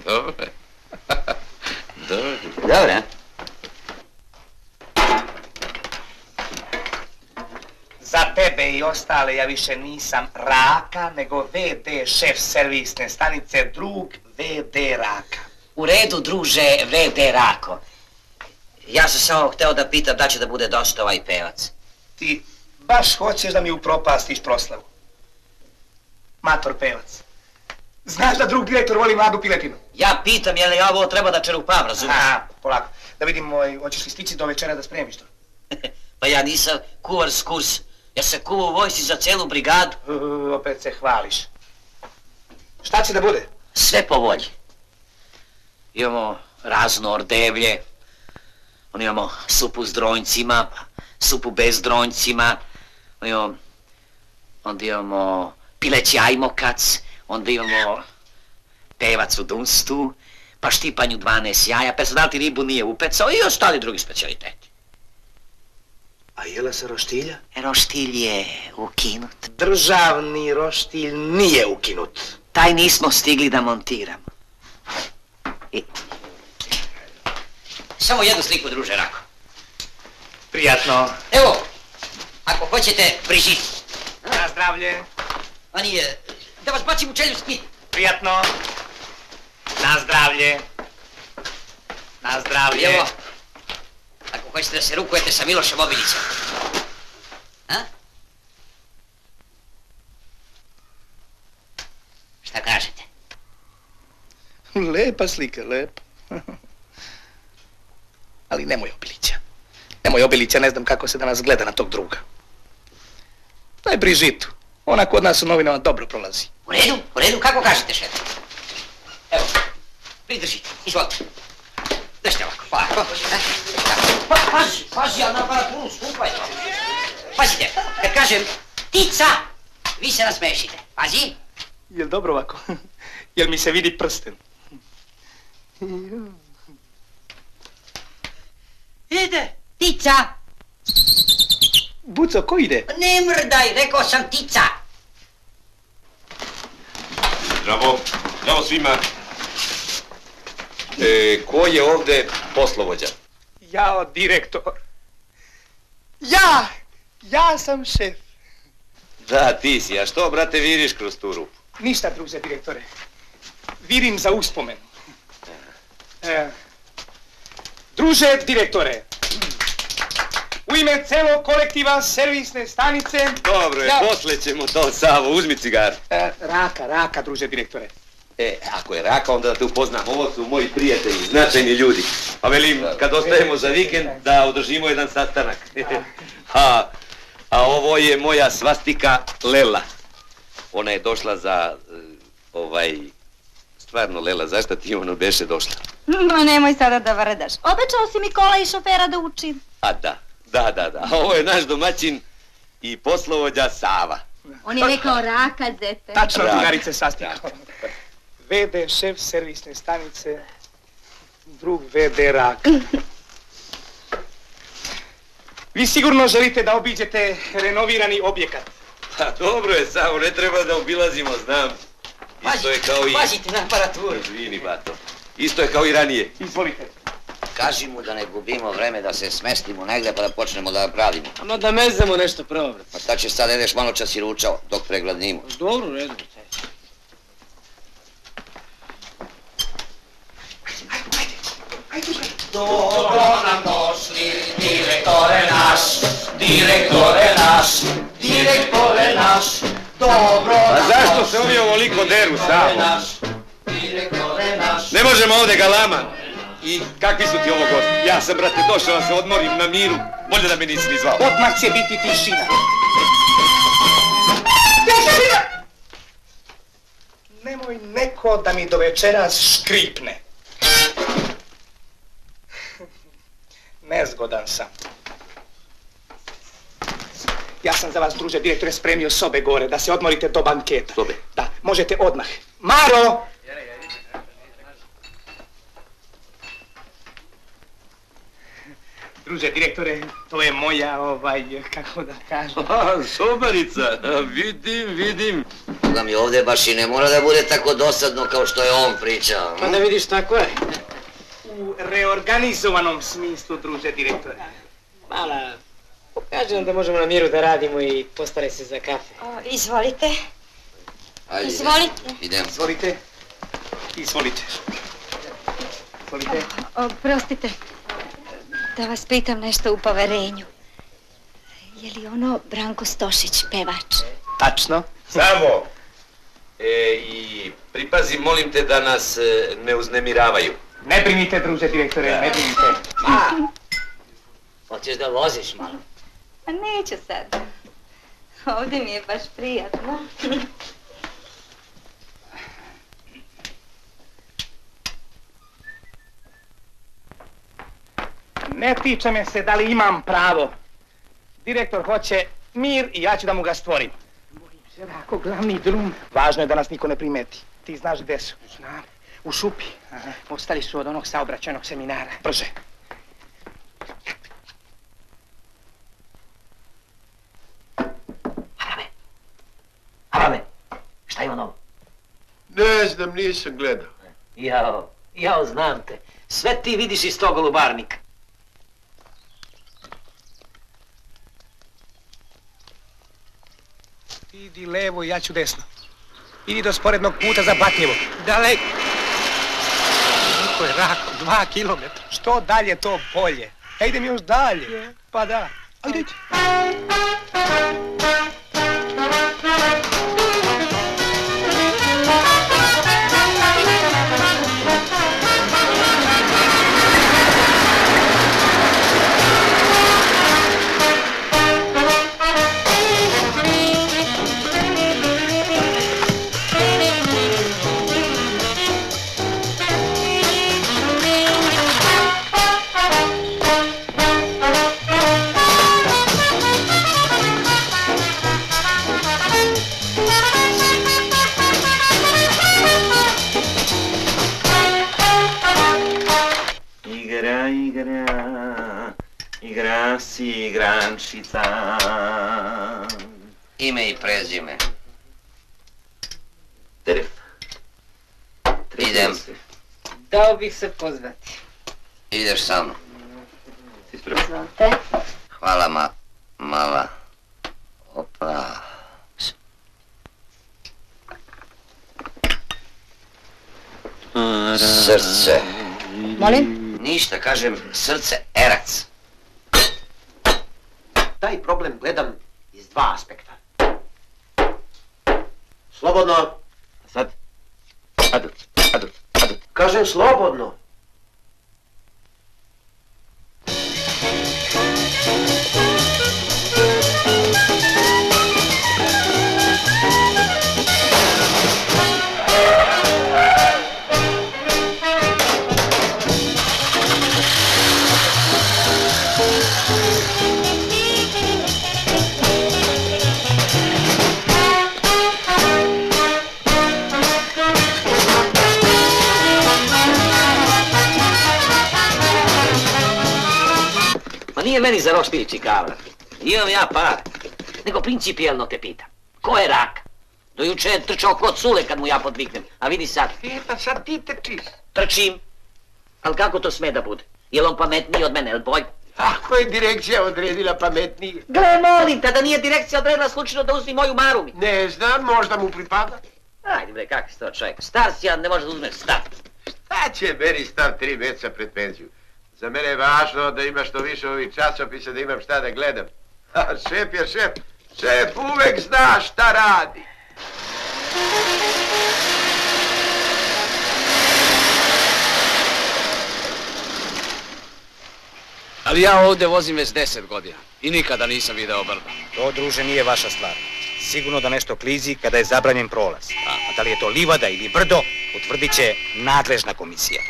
Dobro. Dobro. Za tebe i ostale ja više nisam Raka, nego VD šef servisne stanice, drug VD Raka. U redu, druže, VD Rako. Ja sam samo hteo da pitam da će da bude dosta ovaj pevac. Ti baš hoćeš da mi upropastiš proslavu. Mator pevac. Znaš da drug direktor voli mladu piletinu? Ja pitam je li ja ovo treba da čerupav, razumiješ? Polako. Da vidim, hoćeš li stići do večera da spremiš to? Pa ja nisam kuvar s kurs. Ja sam kuvao u vojsci za celu brigadu. Opet se hvališ. Šta će da bude? Sve po volji. Imamo razno ordevlje. Imamo supu s dronjcima, supu bez dronjcima. Onda imamo pileći ajmokac. Onda imamo pevac u dunstu. Pa štipanju 12 jaja. Personal ti ribu nije upecao i ostali drugi specijaliteti. A jela se roštilja? Roštilj je ukinut. Državni roštilj nije ukinut. Taj nismo stigli da montiramo. samo jednu sliku, druže Rako. Prijatno. Evo, ako hoćete, Brižit. Na zdravlje. A nije, da vas bacim u čeljust. Prijatno. Na zdravlje. Na zdravlje. Evo, ako hoćete da se rukujete sa Milošem Obilicom. A? Šta kažete? Lepa slika, lepa. Ali nemoj Obilića. Nemoj Obilića, ne znam kako se danas gleda na tog druga. Daj Brižitu. Ona kod nas u novinama dobro prolazi. U redu, kako kažete, šef? Evo, pridržite, izvolite. Držite ovako, ovako. Pazi, ali na aparaturu skupaj. Pazite, kad kažem tica, vi se nasmešite. Pazi. Jel dobro ovako? Jel mi se vidi prsten? Ide, tica. Buco, ko ide? Ne mrdaj, rekao sam tica. Zdravo svima. Ko je ovde poslovođa? Jao, direktor. Ja sam šef. Da, ti si, a što, brate, viriš kroz tu rupu? Ništa, druže, direktore. Virim za uspomenu. Druže, direktore. U ime celog kolektiva servisne stanice... Dobro je, posle ćemo to, Savo, uzmi cigar. Raka, druže, direktore. Ako je Raka, onda da te upoznam. Ovo su moji prijatelji, značajni ljudi. Pa velim, kad ostajemo za vikend, da održimo jedan sastanak. A ovo je moja svastika Lela. Ona je došla za, stvarno Lela, zašto ti ono beše došla? Ma nemoj sada da vrdaš. Obećao si Mikola i šofera da učim. A da. A ovo je naš domaćin i poslovođa Sava. On je rekao Raka, zete. Tačno, drugarice, sastikao. VD, šef servisne stanice, drug VD Raka. Vi sigurno želite da obiđete renovirani objekat. Pa dobro je, Savo, ne treba da obilazimo, znam. Isto je kao i... Pazite na aparaturu. Izvini, bato. Isto je kao i ranije. Izvolite. Kaži mu da ne gubimo vreme, da se smestimo negde pa da počnemo da pravimo. No da mezemo nešto prvo, brate. Pa šta ćeš sad, ideš malo čas i ručao dok pregladnimo. Dobro, u redu. Dobro nam došli, direktore naš, dobro nam A zašto se ovi ovoliko deru, Savo? Ne možemo ovde galama. I kakvi su ti ovo gosti? Ja sam, brate, došao da se odmorim na miru. Bolje da me nisi ni zvao. Odmah će biti tišina. Nemoj neko da mi do večeras škripne. Nezgodan sam. Ja sam za vas, druže direktore, spremio sobe gore, da se odmorite do banketa. Sobe? Da, možete odmah. Maro! Druže direktore, to je moja, kako da kažem... Sobarica, vidim. Da mi ovde baš i ne mora da bude tako dosadno kao što je on pričao. Pa da vidiš, tako je. U reorganizovanom smislu, druže direktore. Mala, pokaži nam da možemo na miru da radimo i postaraj se za kafe. Izvolite. Ajde, Izvolite. idemo. Izvolite. Oprostite, da vas pitam nešto u poverenju. Je li ono Branko Stošić, pevač? Tačno. Samo. I pripazi, molim te da nas ne uznemiravaju. Ne brinite, druže direktore, ne brinite. Hoćeš da voziš malo? Pa neću sad. Ovdje mi je baš prijatno. Ne tiče me se da li imam pravo. Direktor hoće mir i ja ću da mu ga stvorim. Bojim se, Rako, glavni drum. Važno je da nas niko ne primeti. Ti znaš gde su? Znam. U šupi. Ostali su od onog saobraćajnog seminara. Brže. Arabe, šta je ono? Ne znam, nisam gledao. Jao, znam te. Sve ti vidiš iz tog golubarnika. Idi levo, ja ću desno. Idi do sporednog puta za Batljevo. Daleko. Koliko je Rako? 2 kilometra. Što dalje, to bolje. Ja idem još dalje. Pa da. Ajde. Igra si igrančica. Ime i prezime. Teref. Idem. Dao bih se pozvati. Ideš sa mnom. Izvolite. Hvala mala. Opa. Srce. Molim? Ništa, kažem srce, erac. Taj problem gledam iz 2 aspekta. Slobodno. Sad? Adut. Kažem slobodno. Nije meni za roštilj čikavra. Imam ja par. Nego principijelno te pitam. Ko je Rak? Do juče je trčao kod Sule kad mu ja podviknem. A vidi sad. Pa sad ti trčiš. Trčim. Ali kako to sme da bude? Jel on pametniji od mene, jel boj? Ako je direkcija odredila pametniji? Gle, molim te, da nije direkcija odredila slučajno da uzmi moju Marumi. Ne znam, možda mu pripada. Ajde bre, kak si to čovjek? Star si, a ne možeš da uzmeš star. Šta će meni star 3 mjeseca pred penziju? Za mene je važno da ima što više ovih časopisa, da imam šta da gledam. A šef je šef. Šef uvek zna šta radi. Ali ja ovdje vozim već 10 godina i nikada nisam video brda. To, druže, nije vaša stvar. Sigurno da nešto klizi kada je zabranjen prolaz. A da li je to livada ili brdo, utvrdit će nadležna komisija.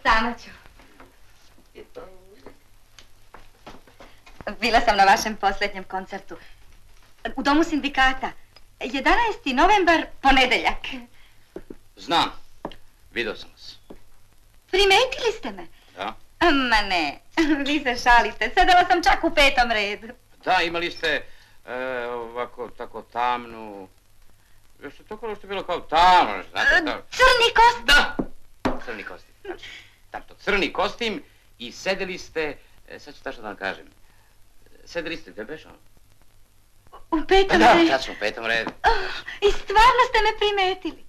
Sama ću. Bila sam na vašem posljednjem koncertu. U domu sindikata. 11. novembar, ponedeljak. Znam. Vidio sam vas. Primetili ste me? Da. Ma ne, vi se šalite. Sedela sam čak u 5. redu. Da, imali ste ovako tako tamnu... Još je to što je bilo kao tamno, znate tako. Crni kostim. Da! Crni kostim, znači. Tako, crni kostim i sedeli ste, sad ću tačno da vam kažem, sedeli ste, gdje beš ono? U 5. redu. Da, sad smo u 5. redu. I stvarno ste me primetili.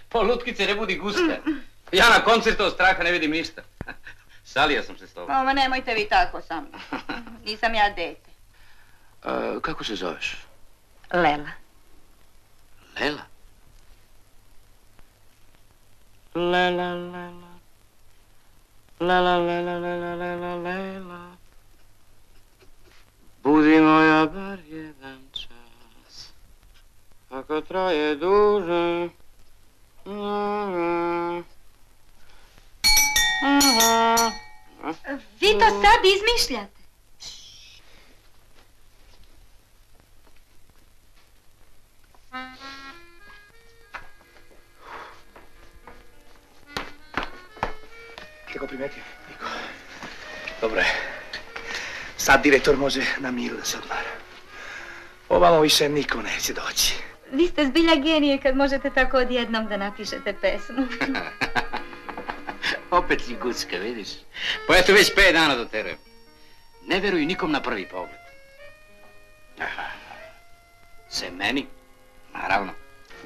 Po lutkice ne budi guste. Ja na koncertu od straha ne vidim ništa. Šalio sam se s tobom. Ma nemojte vi tako sa mnom. Nisam ja dete. Kako se zoveš? Lela. Lela? Lela, lela. Lela, lela, lela, lela, lela. Budi moja bar jedan čas. Ako traje duže. izmišljate? Neko primetio? Niko. Dobro je. Sad direktor može na miru da se odmara. Ovamo više niko neće doći. Vi ste zbilja genije kad možete tako odjednom da napišete pesmu. Opet si gucka, vidiš? Pa eto već 5 dana doterujem. Ne veruju nikom na prvi pogled. Se meni? Naravno.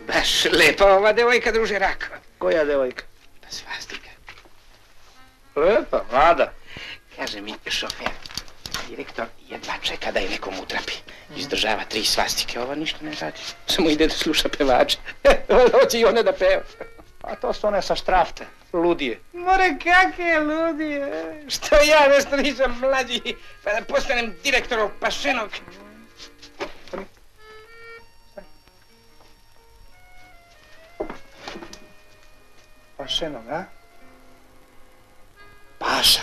Baš lepa ova devojka, druže Rako. Koja devojka? Pa svastika. Lepa, mlada. Kaže mi šofer, direktor jedva čeka da je nekom utrapi. Izdržava 3 svastike, ova ništa ne radi. Samo ide da sluša pevača. Hoće i one da peva. A to su one sa štrafte, ludije. More kakve ludije. Što ja nešto nisam mlađi, pa da postanem direktorov Pašenog. Pašenog, a? Paša.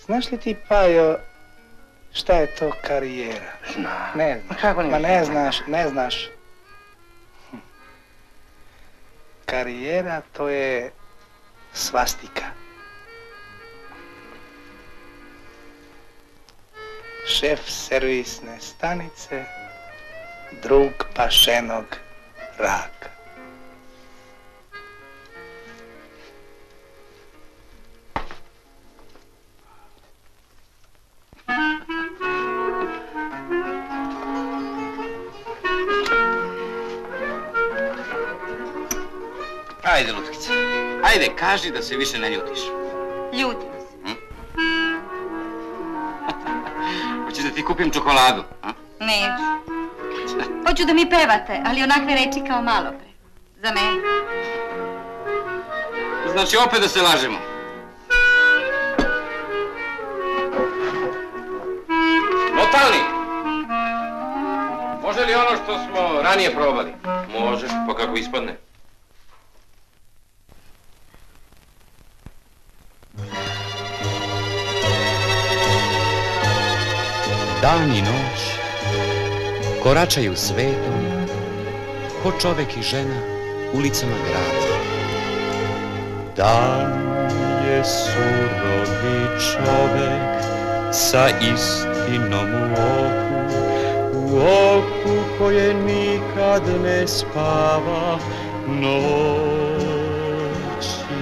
Znaš li ti, Pajo, šta je to karijera? Znam. Ne znaš. Kako ne? Ma ne znaš. Karijera to je svastika. Šef servisne stanice, drug Pašenog Raka. Ajde, Lutkice, ajde, kaži da se više ne ljutiš. Ljutim se. Hoćeš da ti kupim čokoladu, a? Neću. Hoću da mi pevate, ali onakve reči kao malo pre. Za mene. Znači, opet da se lažemo. Notalnik! Može li ono što smo ranije probali? Može, pa kako ispadne. Dan i noć koračaju svetom ko čovek i žena ulicama grada. Dan je surovi čovek sa istinom u oku koje nikad ne spava. Noć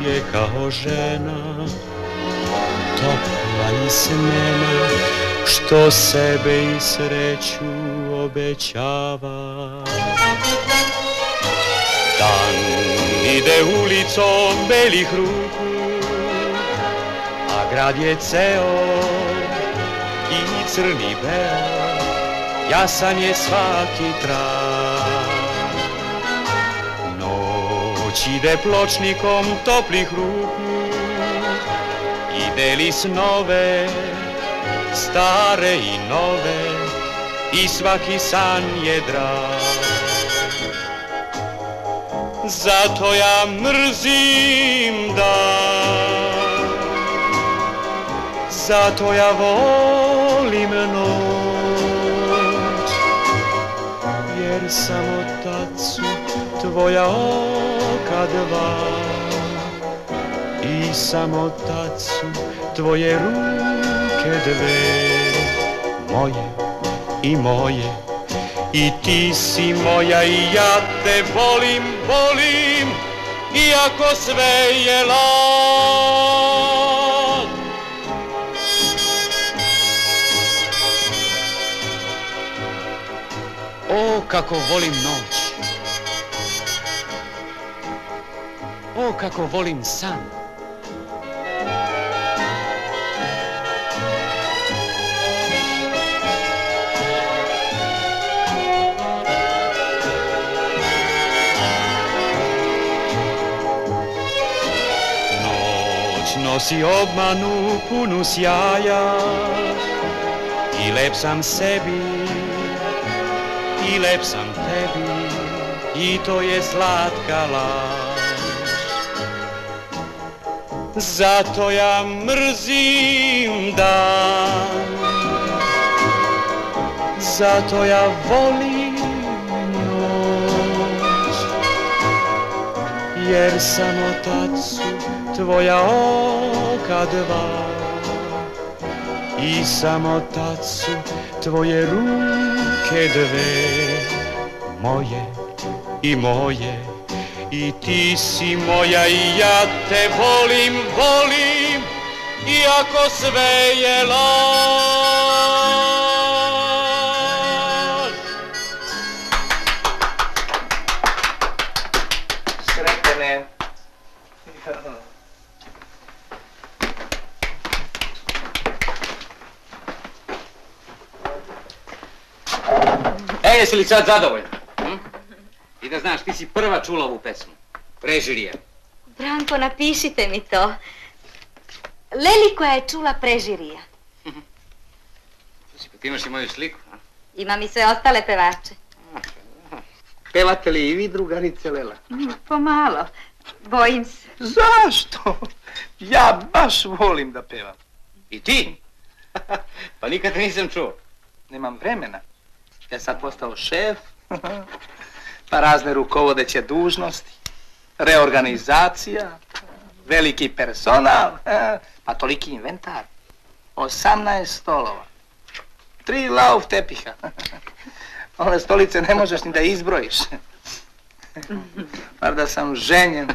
je kao žena, topla i smena, što sebe i sreću obećava. Dan ide ulicom belih ruku, a grad je ceo i crni beo, jasan je svaki trag. Noć ide pločnikom toplih ruku i deli snove, stare i nove, i svaki san je drag. Zato ja mrzim dan, zato ja volim noć, jer samo tad su tvoja oka dva i samo tad su tvoje ruke dve, moje i moje, i ti si moja i ja te volim, volim, iako sve je laž. O, kako volim noć, o, kako volim san. Nosi obmanu punu sjaja i lep sam sebi i lep sam tebi i to je slatka laž. Zato ja mrzim dan, zato ja volim noć, jer samo tad su tvoja oka dva i samo tad su tvoje ruke dve, moje i moje. I ti si moja i ja te volim, volim, iako sve je laž. Sretene. Jesi li sad zadovoljna? I da znaš, ti si prva čula ovu pesmu. Prežirija. Branko, napišite mi to. Leli koja je čula Prežirija. Ti imaš i moju sliku, a? Imam i sve ostale pevače. Pevate li i vi, drugarice Lela? Pomalo. Bojim se. Zašto? Ja baš volim da pevam. I ti? Pa nikad te nisam čuo. Nemam vremena. Ja sad postao šef, pa razne rukovodeće dužnosti, reorganizacija, veliki personal, pa toliki inventar. 18 stolova, 3 lauf tepiha. Ove stolice ne možeš ni da izbrojiš. Bar da sam ženjen.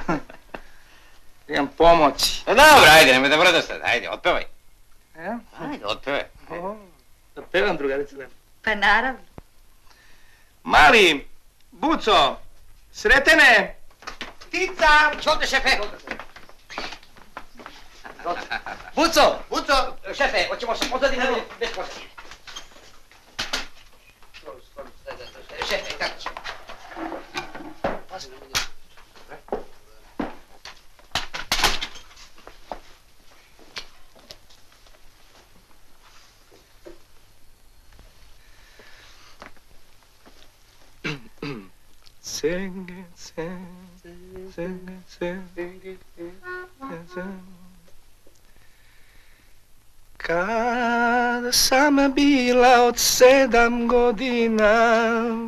Imam pomoći. Pa dobro, ajde, nemoj da brdo sad, ajde, otpevaj. Ja? Ajde, otpevaj. Da pevam, drugarice Lela. Pa naravno. Mali, Buco, Sretene, Tica! Izvolite, šefe! Buco! Buco! Šefe, hoćemo se pozaditi bez pozaditi. Šefe, kako ćemo? Kada sam bila od 7 godina,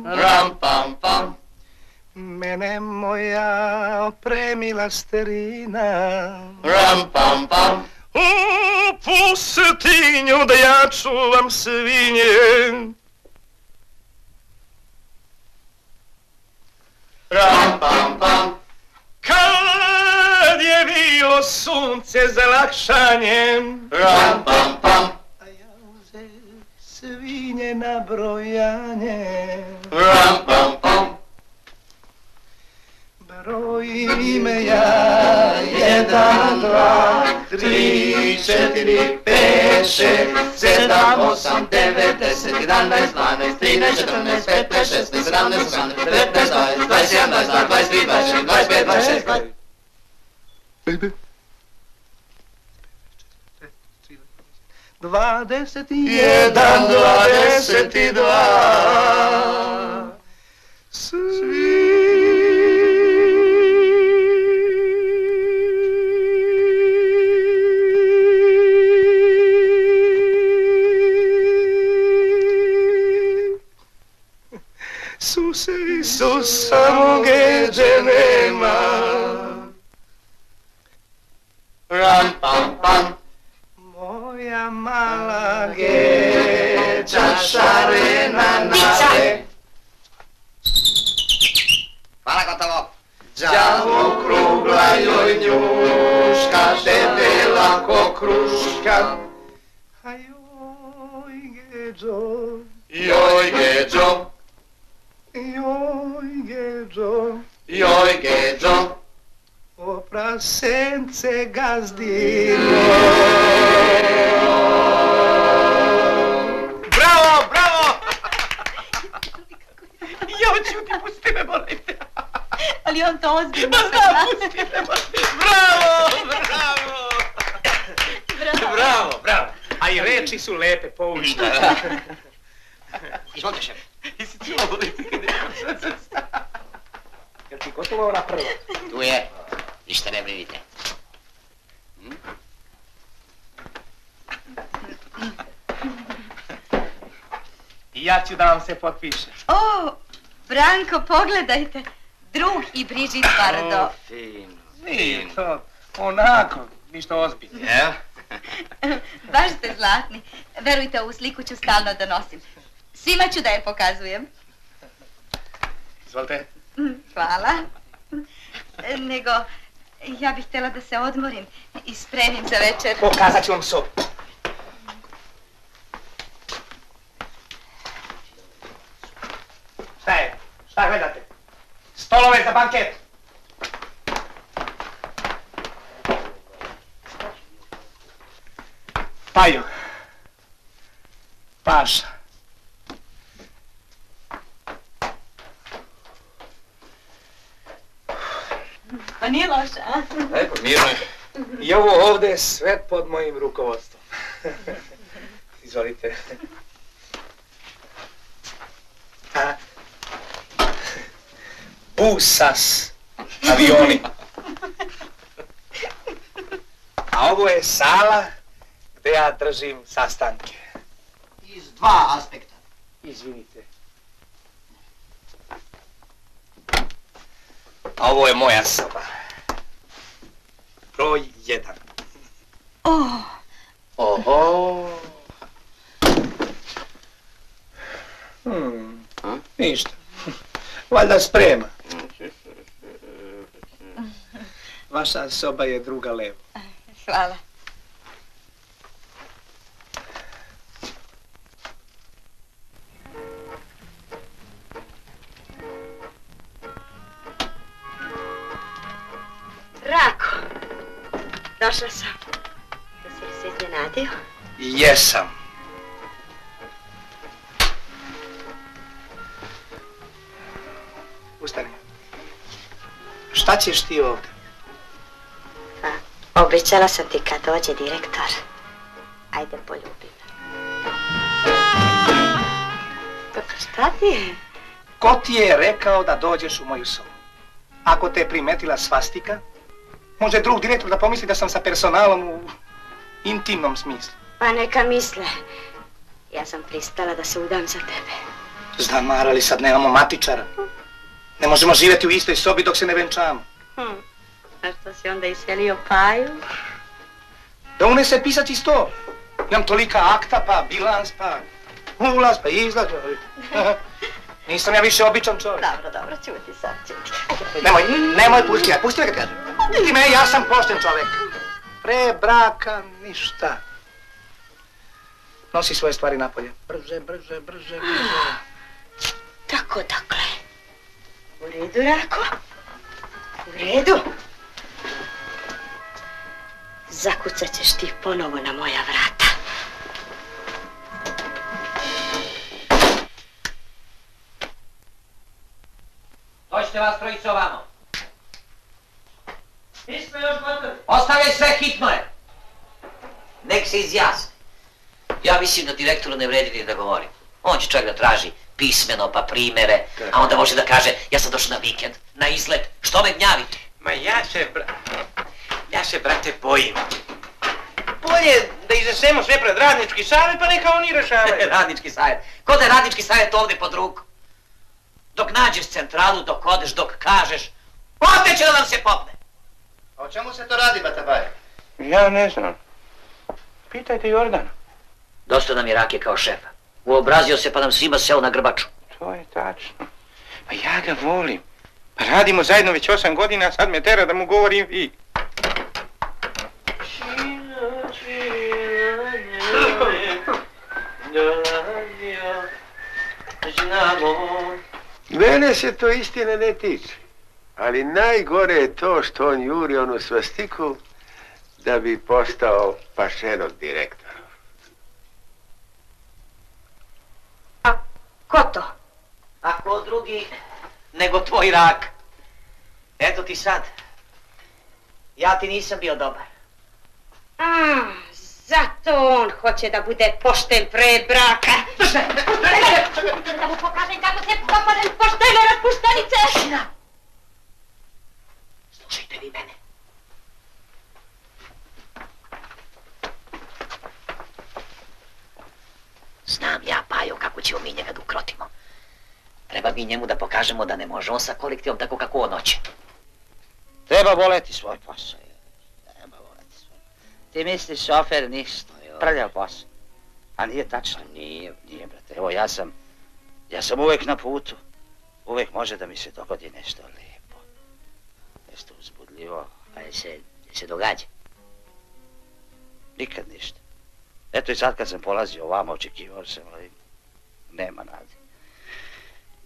Ram pam pam, mene moja opremila starina. ram pam pam, U pustinju da ja čuvam svinje. ram pam pam, Kad je bilo sunce za lakšanjem, ram pam pam, a ja uze svinje na brojanje. ram pam pam, Brojim ja 1, 2, 3, 4, 5, 6, 7, 8, 9, 10, 11, 12, 13, 14, 15, 16, 17, 18, 19, 20, 21, 22, 23, 24, 25, 26. Baby. 21, 22. Isuse, Isusa mogeđe nema. ram pam pam, Moja mala geđa šarena nade. Hvala, gotovo. Đavo krugla joj njuška, debela ko kruška. A joj geđo, joj geđo, joj geđo, joj geđo, o prasence gazdino. Bravo, bravo! Ja ćuti, pusti me, molim te. Ali on to ozbiljno. Ma znam, pusti me, molim te. Bravo, bravo! Bravo. Bravo. A i reči su lepe, poučne. Izvolite, šefe. Jesi Jel ti gotova ona prva? Tu je, ništa ne brinite. I ja ću da vam se potpišem. O, Branko, pogledajte. Drug i Brižit Bardo. Fino. Nije to, onako, ništa ozbiljno. Ja? Baš ste zlatni. Verujte, ovu sliku ću stalno da nosim. Svima ću da je pokazujem. Izvolite. Hvala. Nego, ja bih htjela da se odmorim i spremim za večer. Pokazat ću vam sobu. Šta je? Šta gledate? Stolove za banket. Paju. Paša. Pa nije loše, a? Lepo, mirno je. I ovo ovdje je sve pod mojim rukovodstvom. Izvolite. Busas. Avioni. A ovo je sala gdje ja držim sastanke. Iz dva aspekta. Izvinite. A ovo je moja soba. Broj 1. Oho. Ništa. Valjda sprema. Vaša soba je druga levo. Hvala. Rako, došla sam. Jesi li se iznenadio? Jesam. Ustani. Šta ćeš ti ovdje? Pa, obećala sam ti kad dođe direktor. Ajde, poljubi me. Šta ti je? Ko ti je rekao da dođeš u moju sobu? Ako te je primetila svastika, može drug direktor da pomisli da sam sa personalom u intimnom smislu. Pa neka misle. Ja sam pristala da se udam za tebe. Znam, Mara, ali sad nemamo matičara. Ne možemo živjeti u istoj sobi dok se ne venčamo. A što si onda iselio Paju? Da unese pisaći sto. Imam tolika akta, pa bilans, pa ulaz, pa izlaz. Nisam ja više običan čovjek. Dobro, čuti sad, čuti. Nemoj, pusti me kad kažem. Vidi me, ja sam pošten čovjek. Pre braka ništa. Nosi svoje stvari napolje. Brže. Tako, dakle. U redu, Rako? U redu? Zakucat ćeš ti ponovo na moja vrata. Dođite vas trojice ovamo. Nismo još gotovi. Ostavljaj sve, hitno je. Nek se izjasni. Ja mislim da direktoru ne vredi ni da govori. On će čak da traži pismeno pa primere, a onda može da kaže ja sam došao na vikend, na izlet, što me gnjavite? Ma ja se, brate, bojim. Bolje da iznesemo sve pred radnički savjet, pa neka oni rešavaju. Radnički savjet. Ko da je radnički savjet ovdje pod ruku? Dok nađeš centralu, dok odeš, dok kažeš, ovdje će da nam se popne. A o čemu se to radi, Batabaj? Ja ne znam. Pitajte Jordana. Dosta nam je Rake kao šefa. Uobrazio se pa nam svima seo na grbaču. To je tačno. Pa ja ga volim. Pa radimo zajedno već 8 godina, a sad me tera da mu govorim vi. Mene se to istina ne tiče. Ali najgore je to što on juri onu svastiku da bi postao pašenov direktor. Ko to? A ko drugi nego tvoj Rak. Eto ti sad. Ja ti nisam bio dobar. Zato on hoće da bude pošten pre braka. Da mu pokažem kako se popadem poštene raspuštenice. Šina! Slušajte vi mene. Znam ja, Pajo, kako ćemo mi njega da ukrotimo. Treba mi njemu da pokažemo da ne može on sa kolektivom tako kako on hoće. Treba voleti svoj posao. Treba voleti svoj. Ti misliš, šofer, ništa. Prljav posao. A nije tačno. Nije, brate. Evo, ja sam uvek na putu. Uvek može da mi se dogodi nešto lijepo. Nešto uzbudljivo. Pa se događa? Nikad ništa. Eto i sad kad sam polazio ovamo, očekivao sam, ali nema nade.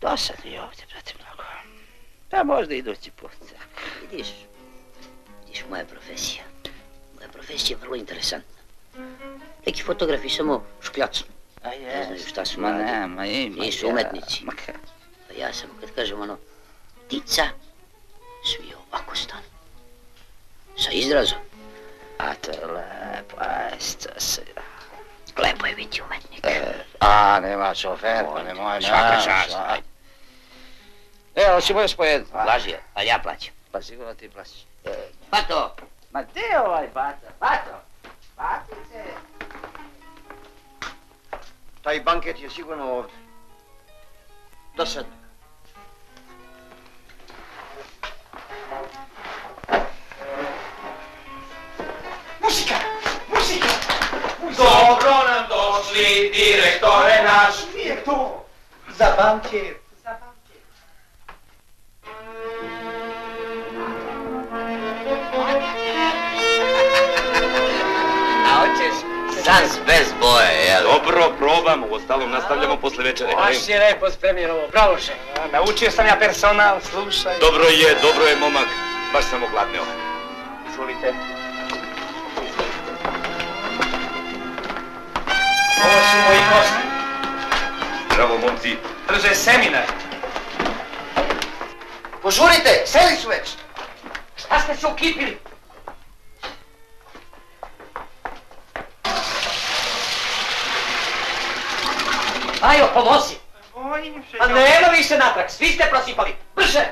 Dosadno je ovdje, brate, mnogo. Pa možda idući put. Vidiš, moja profesija. Moja profesija je vrlo interesantna. Neki fotografi samo škljacnu. Ne znaju šta su radili. Nisu umetnici. Pa ja sam, kad kažem ono, ptica, svi ovako stanu. Sa izrazom. A to je lepo, to se... Lepo je biti umetnik. Nema šofer, pa nemoj Svaka čast. Evo, hoćemo još po jednu. Blaži je, ali ja plaćam. Pa sigurno ti plaćaš. Bato! Ma gdje je ovaj Bato? Bato! Batice! Taj banket je sigurno ovdje. Dosadno. Muzika! Muzika! Dobro nam došli, direktore naš. Nije to! Za banket! A hoćeš sans bez boje, jel? Dobro, probamo, ostalom nastavljamo posle večere. Baš je lepo spremljeno ovo, bravo šef. Naučio sam ja personal, slušaj. Dobro je, momak. Baš sam ogladneo. Izvolite. Ovo su moji gosti. Bravo, momci. Drže seminar. Požurite, seli su već. Šta ste se ukipili? Ajo, pomozi! Pa nema više natrag, svi ste prosipali. Brže!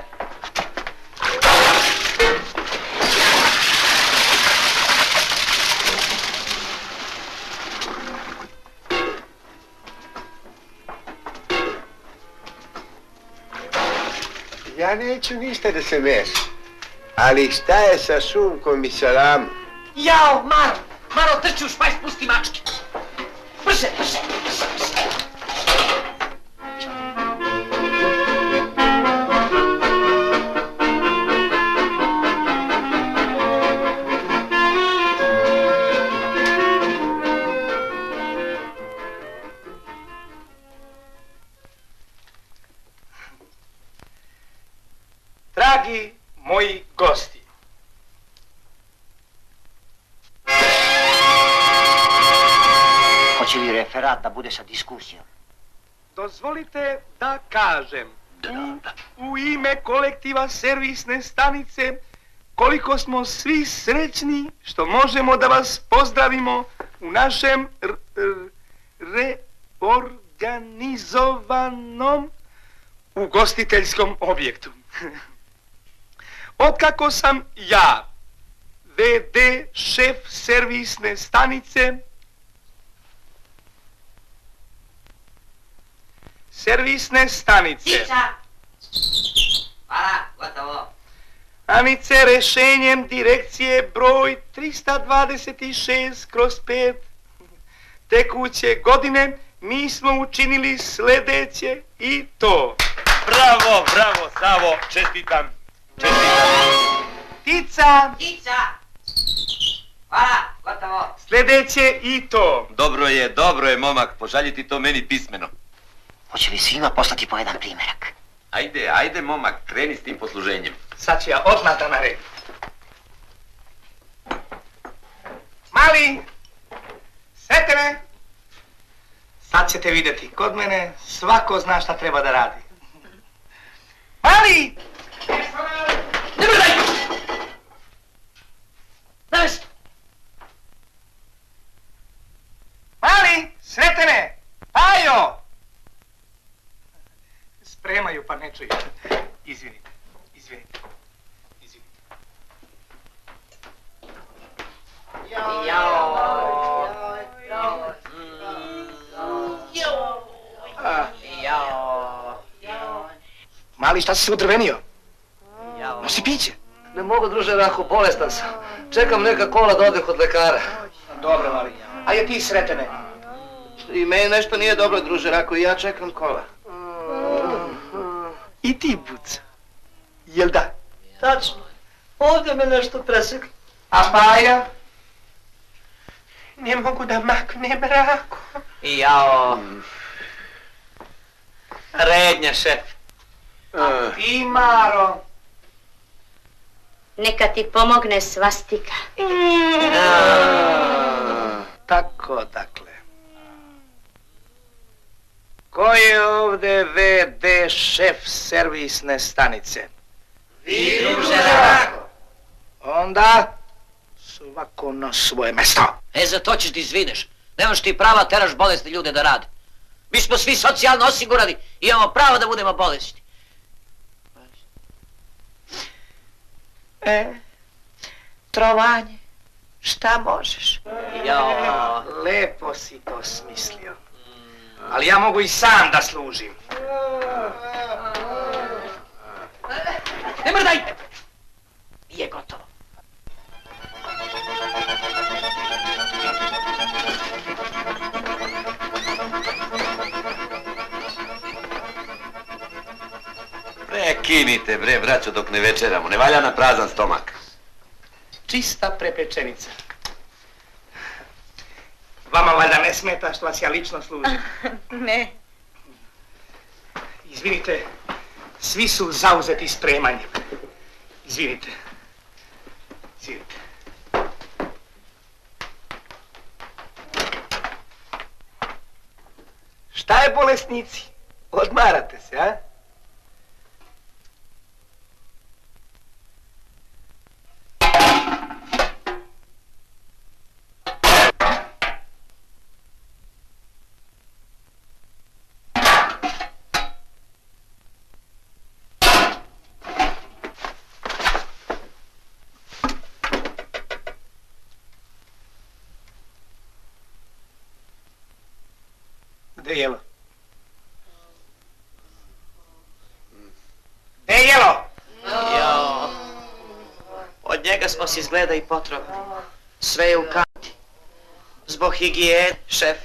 Ja neću ništa da se mešam. Ali šta je sa šunkom i salamom? Jao, Maro, trči u špajs, pusti mačke. Brže! Dragi moji gosti. Hoće li referat da bude sa diskusijom? Dozvolite da kažem u ime kolektiva servisne stanice koliko smo svi srećni što možemo da vas pozdravimo u našem reorganizovanom ugostiteljskom objektu. Otkako sam ja, VD šef servisne stanice, Cica! Hvala, gotovo. Stanice rešenjem direkcije broj 326/5 tekuće godine mi smo učinili sljedeće i to. Bravo, Savo, čestitam. Tica! Hvala, gotovo. Sljedeće i to. Dobro je, momak, pošalji ti to meni pismeno. Hoće li svima poslati po jedan primjerak? Ajde, momak, kreni s tim posluženjem. Sad ću ja odmah da naredim. Mali, sete me. Sad ćete vidjeti, kod mene svako zna šta treba da radi. Mali! Ne brzaj! Na mesto! čuje. Izvinite. Mali, šta si se udrvenio? Nosi piće. Ne mogu, druže Rako, bolestan sam. Čekam neka kola da ode kod lekara. Dobro, Mali. A je ti sretene? I meni nešto nije dobro, druže Rako, i ja čekam kola. I ti, Buca. Jel da? Tačno. Ovdje me nešto preseklo. A Paja? Ne mogu da maknem Rako. Jao. Rednja, šef. A ti, Maro? Neka ti pomogne svastika. Tako, dakle. Ko je ovdje VD šef servisne stanice? Vi, druže Rako. Onda, svako na svoje mesto. Za to ćeš da izvineš. Nemaš ti prava teraš bolesne ljude da rade. Mi smo svi socijalno osigurani i imamo pravo da budemo bolesni. Trovanje, šta možeš? Jao. Lepo si to smislio. Ali ja mogu i sam da služim. Ne mrdajte! Nije gotovo. Prekinite bre, braćo, dok ne večeramo. Ne valja na prazan stomak. Čista prepečenica. Vama valjda ne smeta što vas ja lično služim. Ne. Izvinite, svi su zauzeti spremanjem. Izvinite. Šta je, bolesnici? Odmarate se, a? Gde je Jelo? Gde je Jelo? Jao. Od njega smo se izgleda i potrovali. Sve je u kanti. Zbog higijene, šef.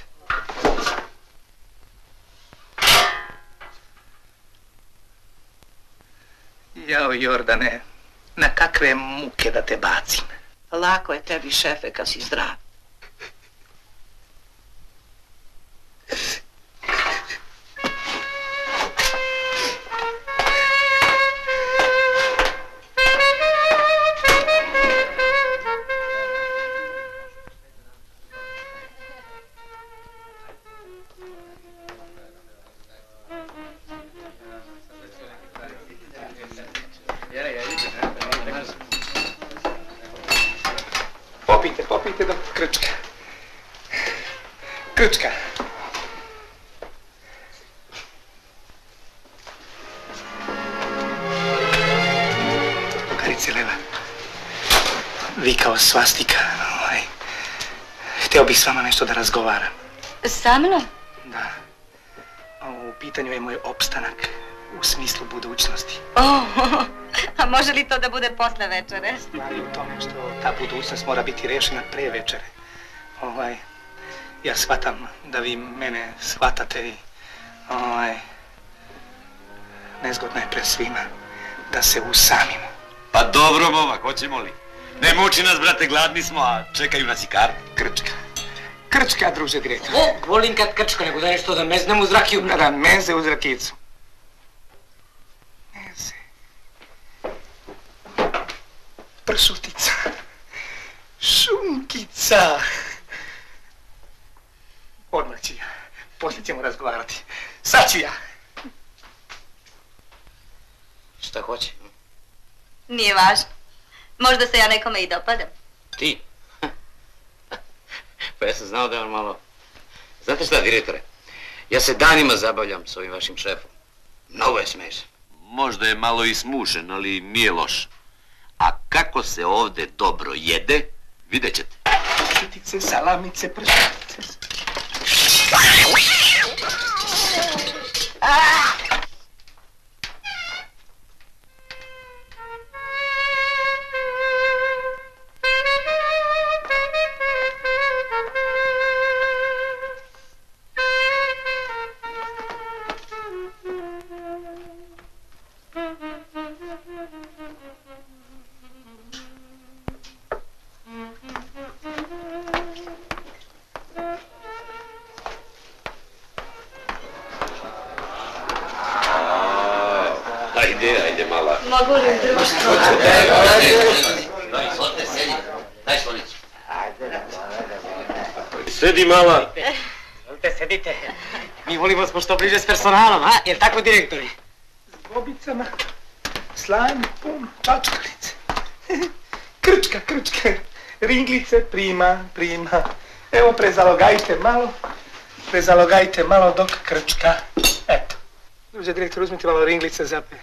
Jao, Jordane, na kakve muke da te bacim? Lako je tebi, šefe, kad si zdrav. Popijte do krčka. Krčka. Drugarice Leva, vi kao svastika, htio bih s vama nešto da razgovaram. Sa mnom? Da. U pitanju je moj opstanak u smislu budućnosti. A može li to da bude posle večere? Stvar je u tome što ta budućnost mora biti rešena pre večere. Ja shvatam da vi mene shvatate i nezgodno je pred svima da se usamimo. Pa dobro, momak, hoćemo li? Ne muči nas, brate, gladni smo, a čekaju nas i karte. Krčka. Krčka, druže direktor. Volim kad krčka, nego da nešto da meznem uz rakiju. Da, meze uz rakicu. Meze. Pršutica. Šunkica. Odmah ću ja. Poslije ćemo razgovarati. Sad ću ja. Šta hoće? Nije važno. Možda se ja nekome i dopadam. Ti? Pa ja sam znao da je on malo... Znate šta, direktore? Ja se danima zabavljam s ovim vašim šefom. Mnogo je smešan. Možda je malo i smušen, ali nije loš. A kako se ovdje dobro jede, vidjet ćete. Šutice, salamice, pršutice. Ajde, mala. Mogu li društvo? Izvolite, sedi. Daj stolicu. Sedi, mala. Izvolite, sedite. Mi volimo smo što bliže s personalom, a? Jel tako, direktori? S bobicama, slajm, pun, čačkalice. Krčka. Ringlice, prima. Evo, prezalogajte malo dok krčka. Eto. Druže, direktor, uzmite malo ringlice za pe.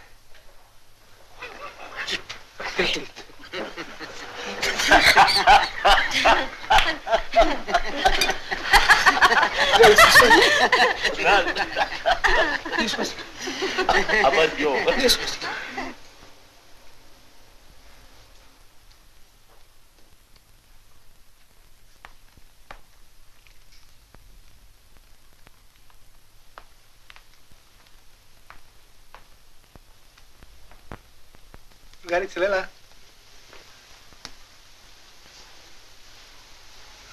Drugarice, Lela?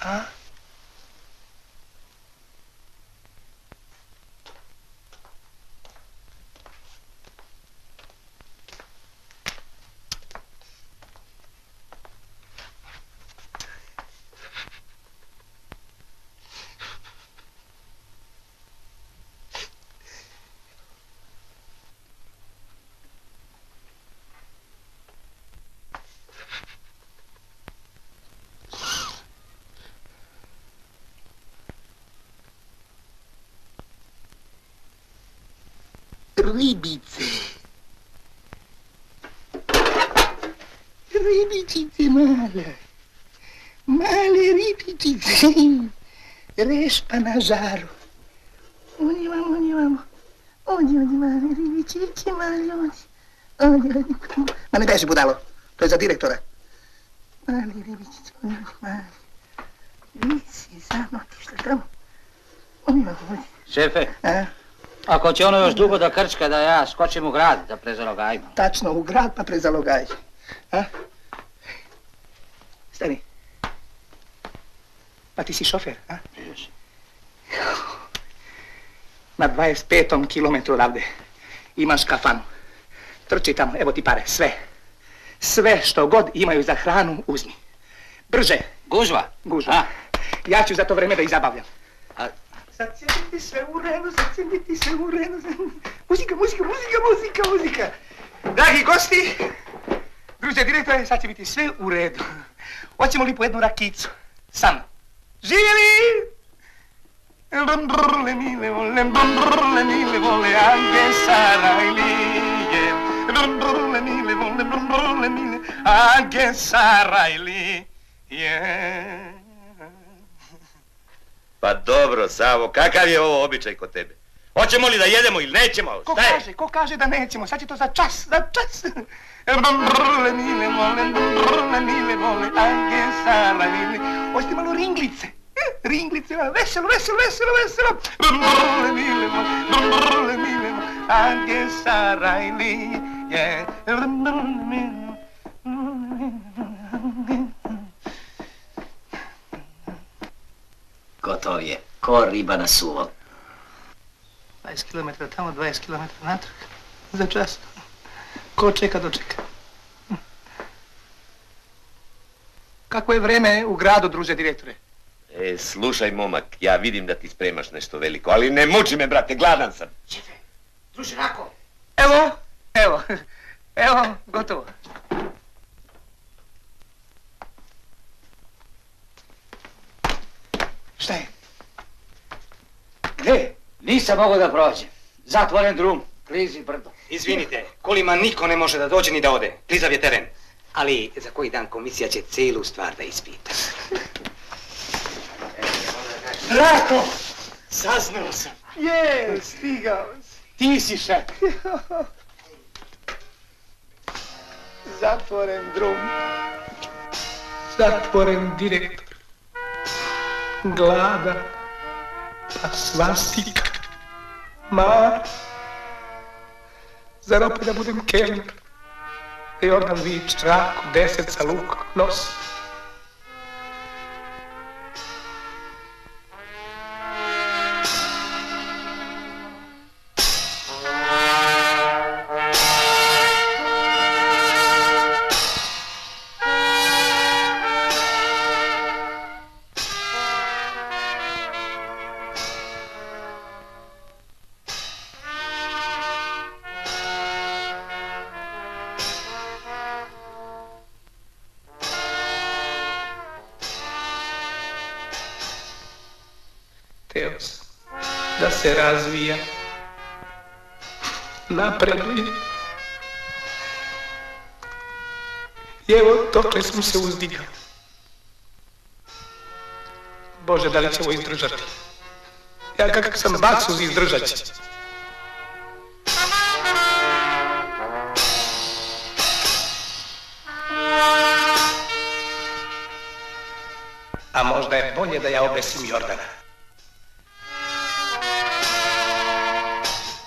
A? Ribičice male ribičice, respa na žaru. Oni male ribičice, oni. Ma ne beži, budalo, to je za direktora. Mali ribičice, mali. Vi si samo otišli tamo. Oni. Šefe, ako će ono još dugo da krčka, da ja skočim u grad, da prezalogajimo. Tačno, u grad pa prezalogaj. Stani. Pa ti si šofer, a? Na 25. kilometru odavde imaš kafanu. Trči tamo, evo ti pare, sve. Sve što god imaju za hranu, uzmi. Brže. Gužva? Gužva. Ja ću za to vreme da ih zabavljam. Sad će biti sve u redu, Muzika. Dragi gosti, druže direktore, sad će biti sve u redu. Hoćemo li po jednu rakicu? Sam. Živjeli! Le mile vole, anche Sarajlije. Le mile, anche Sarajlije. Pa dobro, Savo, kakav je ovo običaj kod tebe? Hoćemo li da jedemo ili nećemo? Ko kaže da nećemo? Sad će to za čas. Le mile vole, anche Sarajlije. Hoćete malo ringlice? Ringlice, veselo. Le mile vole, anche Sarajlije. Gotov je, ko riba na suvo. 20 km tamo, 20 km natrag. Za čas. Ko čeka, dočeka. Kako je vreme u gradu, druže direktore? Slušaj, momak, ja vidim da ti spremaš nešto veliko, ali ne muči me, brate, gladan sam. Šefe, druže, Rako. Evo, gotovo. Šta je? Gde? Nisam mogao da prođem. Zatvoren drum, klizi brdo. Izvinite, kolima niko ne može da dođe ni da ode. Klizav je teren. Ali za koji dan komisija će cijelu stvar da ispita. Rako! Saznao sam. Je, stigao si. Ti si šef. Zatvoren drum. Zatvoren direktor. Glada. A svastika. Mar. Zar opet da budem kelner? I odam vič, Rako, 10 sa luk, nos. Hteo sam da se razvija, napreduje. I evo, dokle sam se uzdigao. Bože, da li će ovo izdržati? Ja kakav sam baksuz izdržat će. A možda je bolje da ja obesim Jordana.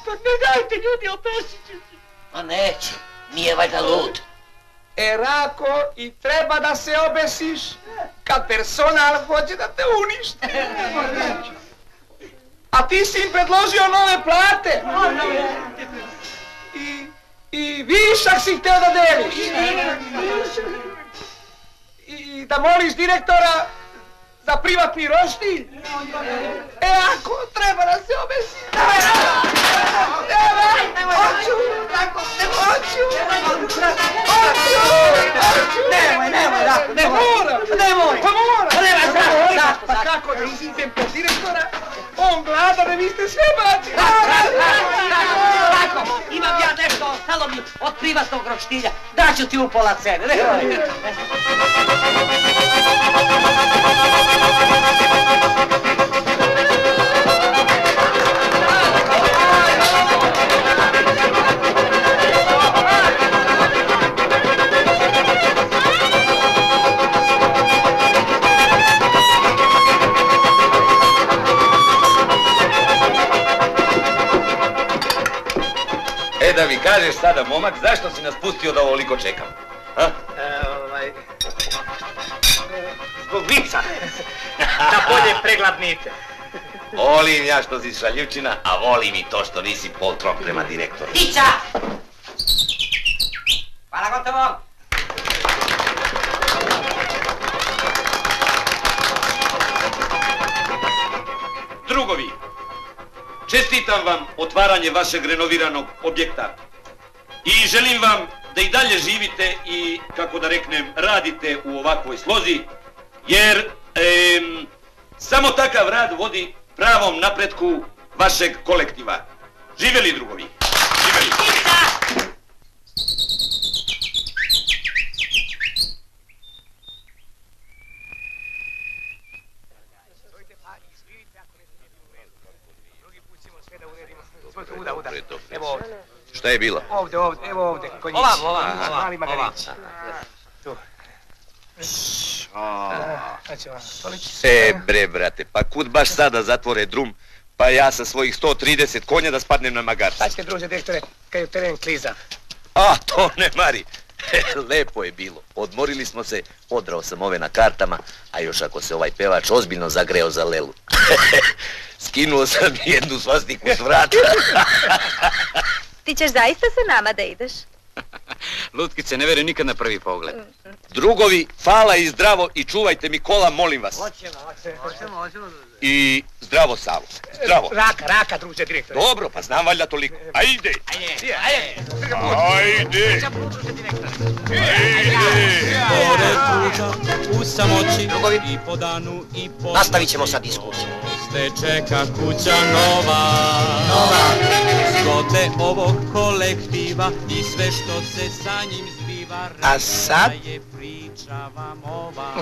Pa ne dajte ljudi, obesit ću se. Ma neće, nije valjda lud. Rako, i treba da se obesiš kad personal hoće da te uništi. A ti si im predložio nove plate. I višak si hteo da deliš. I da moliš direktora za privatni roštilj. Ako treba da se obesi. Hoću! Nemoj, Rako, nemoj! Nemoj! Pa moram! Pa kako da izidem kod direktora? On gladan, vi ste sve bacili! Rako, imam ja nešto ostalo mi od privatnog roštilja. Daću ti upola cene, nemoj! Da mi kažeš sada, momak, zašto si nas pustio da ovoliko čekam? Zbog vica. Da bolje pregladnite. Volim ja što si šaljivčina, a volim i to što nisi poltron prema direktoru. Vica! Hvala, gotovo! Drugovi, čestitam vam otvaranje vašeg renoviranog objekta i želim vam da i dalje živite i, kako da reknem, radite u ovakvoj slozi, jer samo takav rad vodi pravom napretku vašeg kolektiva. Živjeli, drugovi! Živjeli! Evo ovdje. Šta je bilo? Ovdje, evo ovdje, kod njih. Mali magarić. Tu. Bre, brate, pa kud baš sada zatvore drum, pa ja sa svojih 130 konja da spadnem na magarc. Šta ćete, druže direktore, kad je teren kliza? A, to ne mari. Lepo je bilo. Odmorili smo se, odrao sam ove na kartama, a još ako se ovaj pevač ozbiljno zagreo za lelu. Skinuo sam jednu svastiku s vrata. Ti ćeš zaista sa nama da ideš? Lutkice, ne verujem nikad na prvi pogled. Drugovi, hvala i zdravo i čuvajte mi kola, molim vas. Hoćemo. I zdravo, Savo. Zdravo. Raka, druže direktore. Dobro, pa znam valjda toliko. Ajde. Pored puža, u samoći i po danu i po... Nastavit ćemo sa diskusijom. te čeka kuća nova. Zgodne ovog kolektiva i sve što se sa njim zbiva. A sad? Je priča vam ova.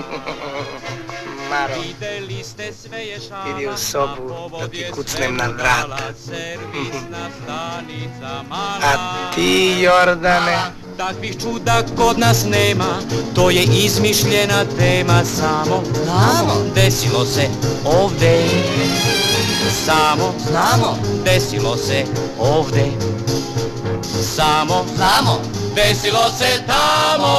Maro, videli ste sve je šala. idi u sobu da ti kucnem na vrata. Servisna stanica mala. A ti, Jordane? Takvih čuda kod nas nema, to je izmišljena tema. Samo desilo se ovde. Samo desilo se ovde. Samo desilo se tamo.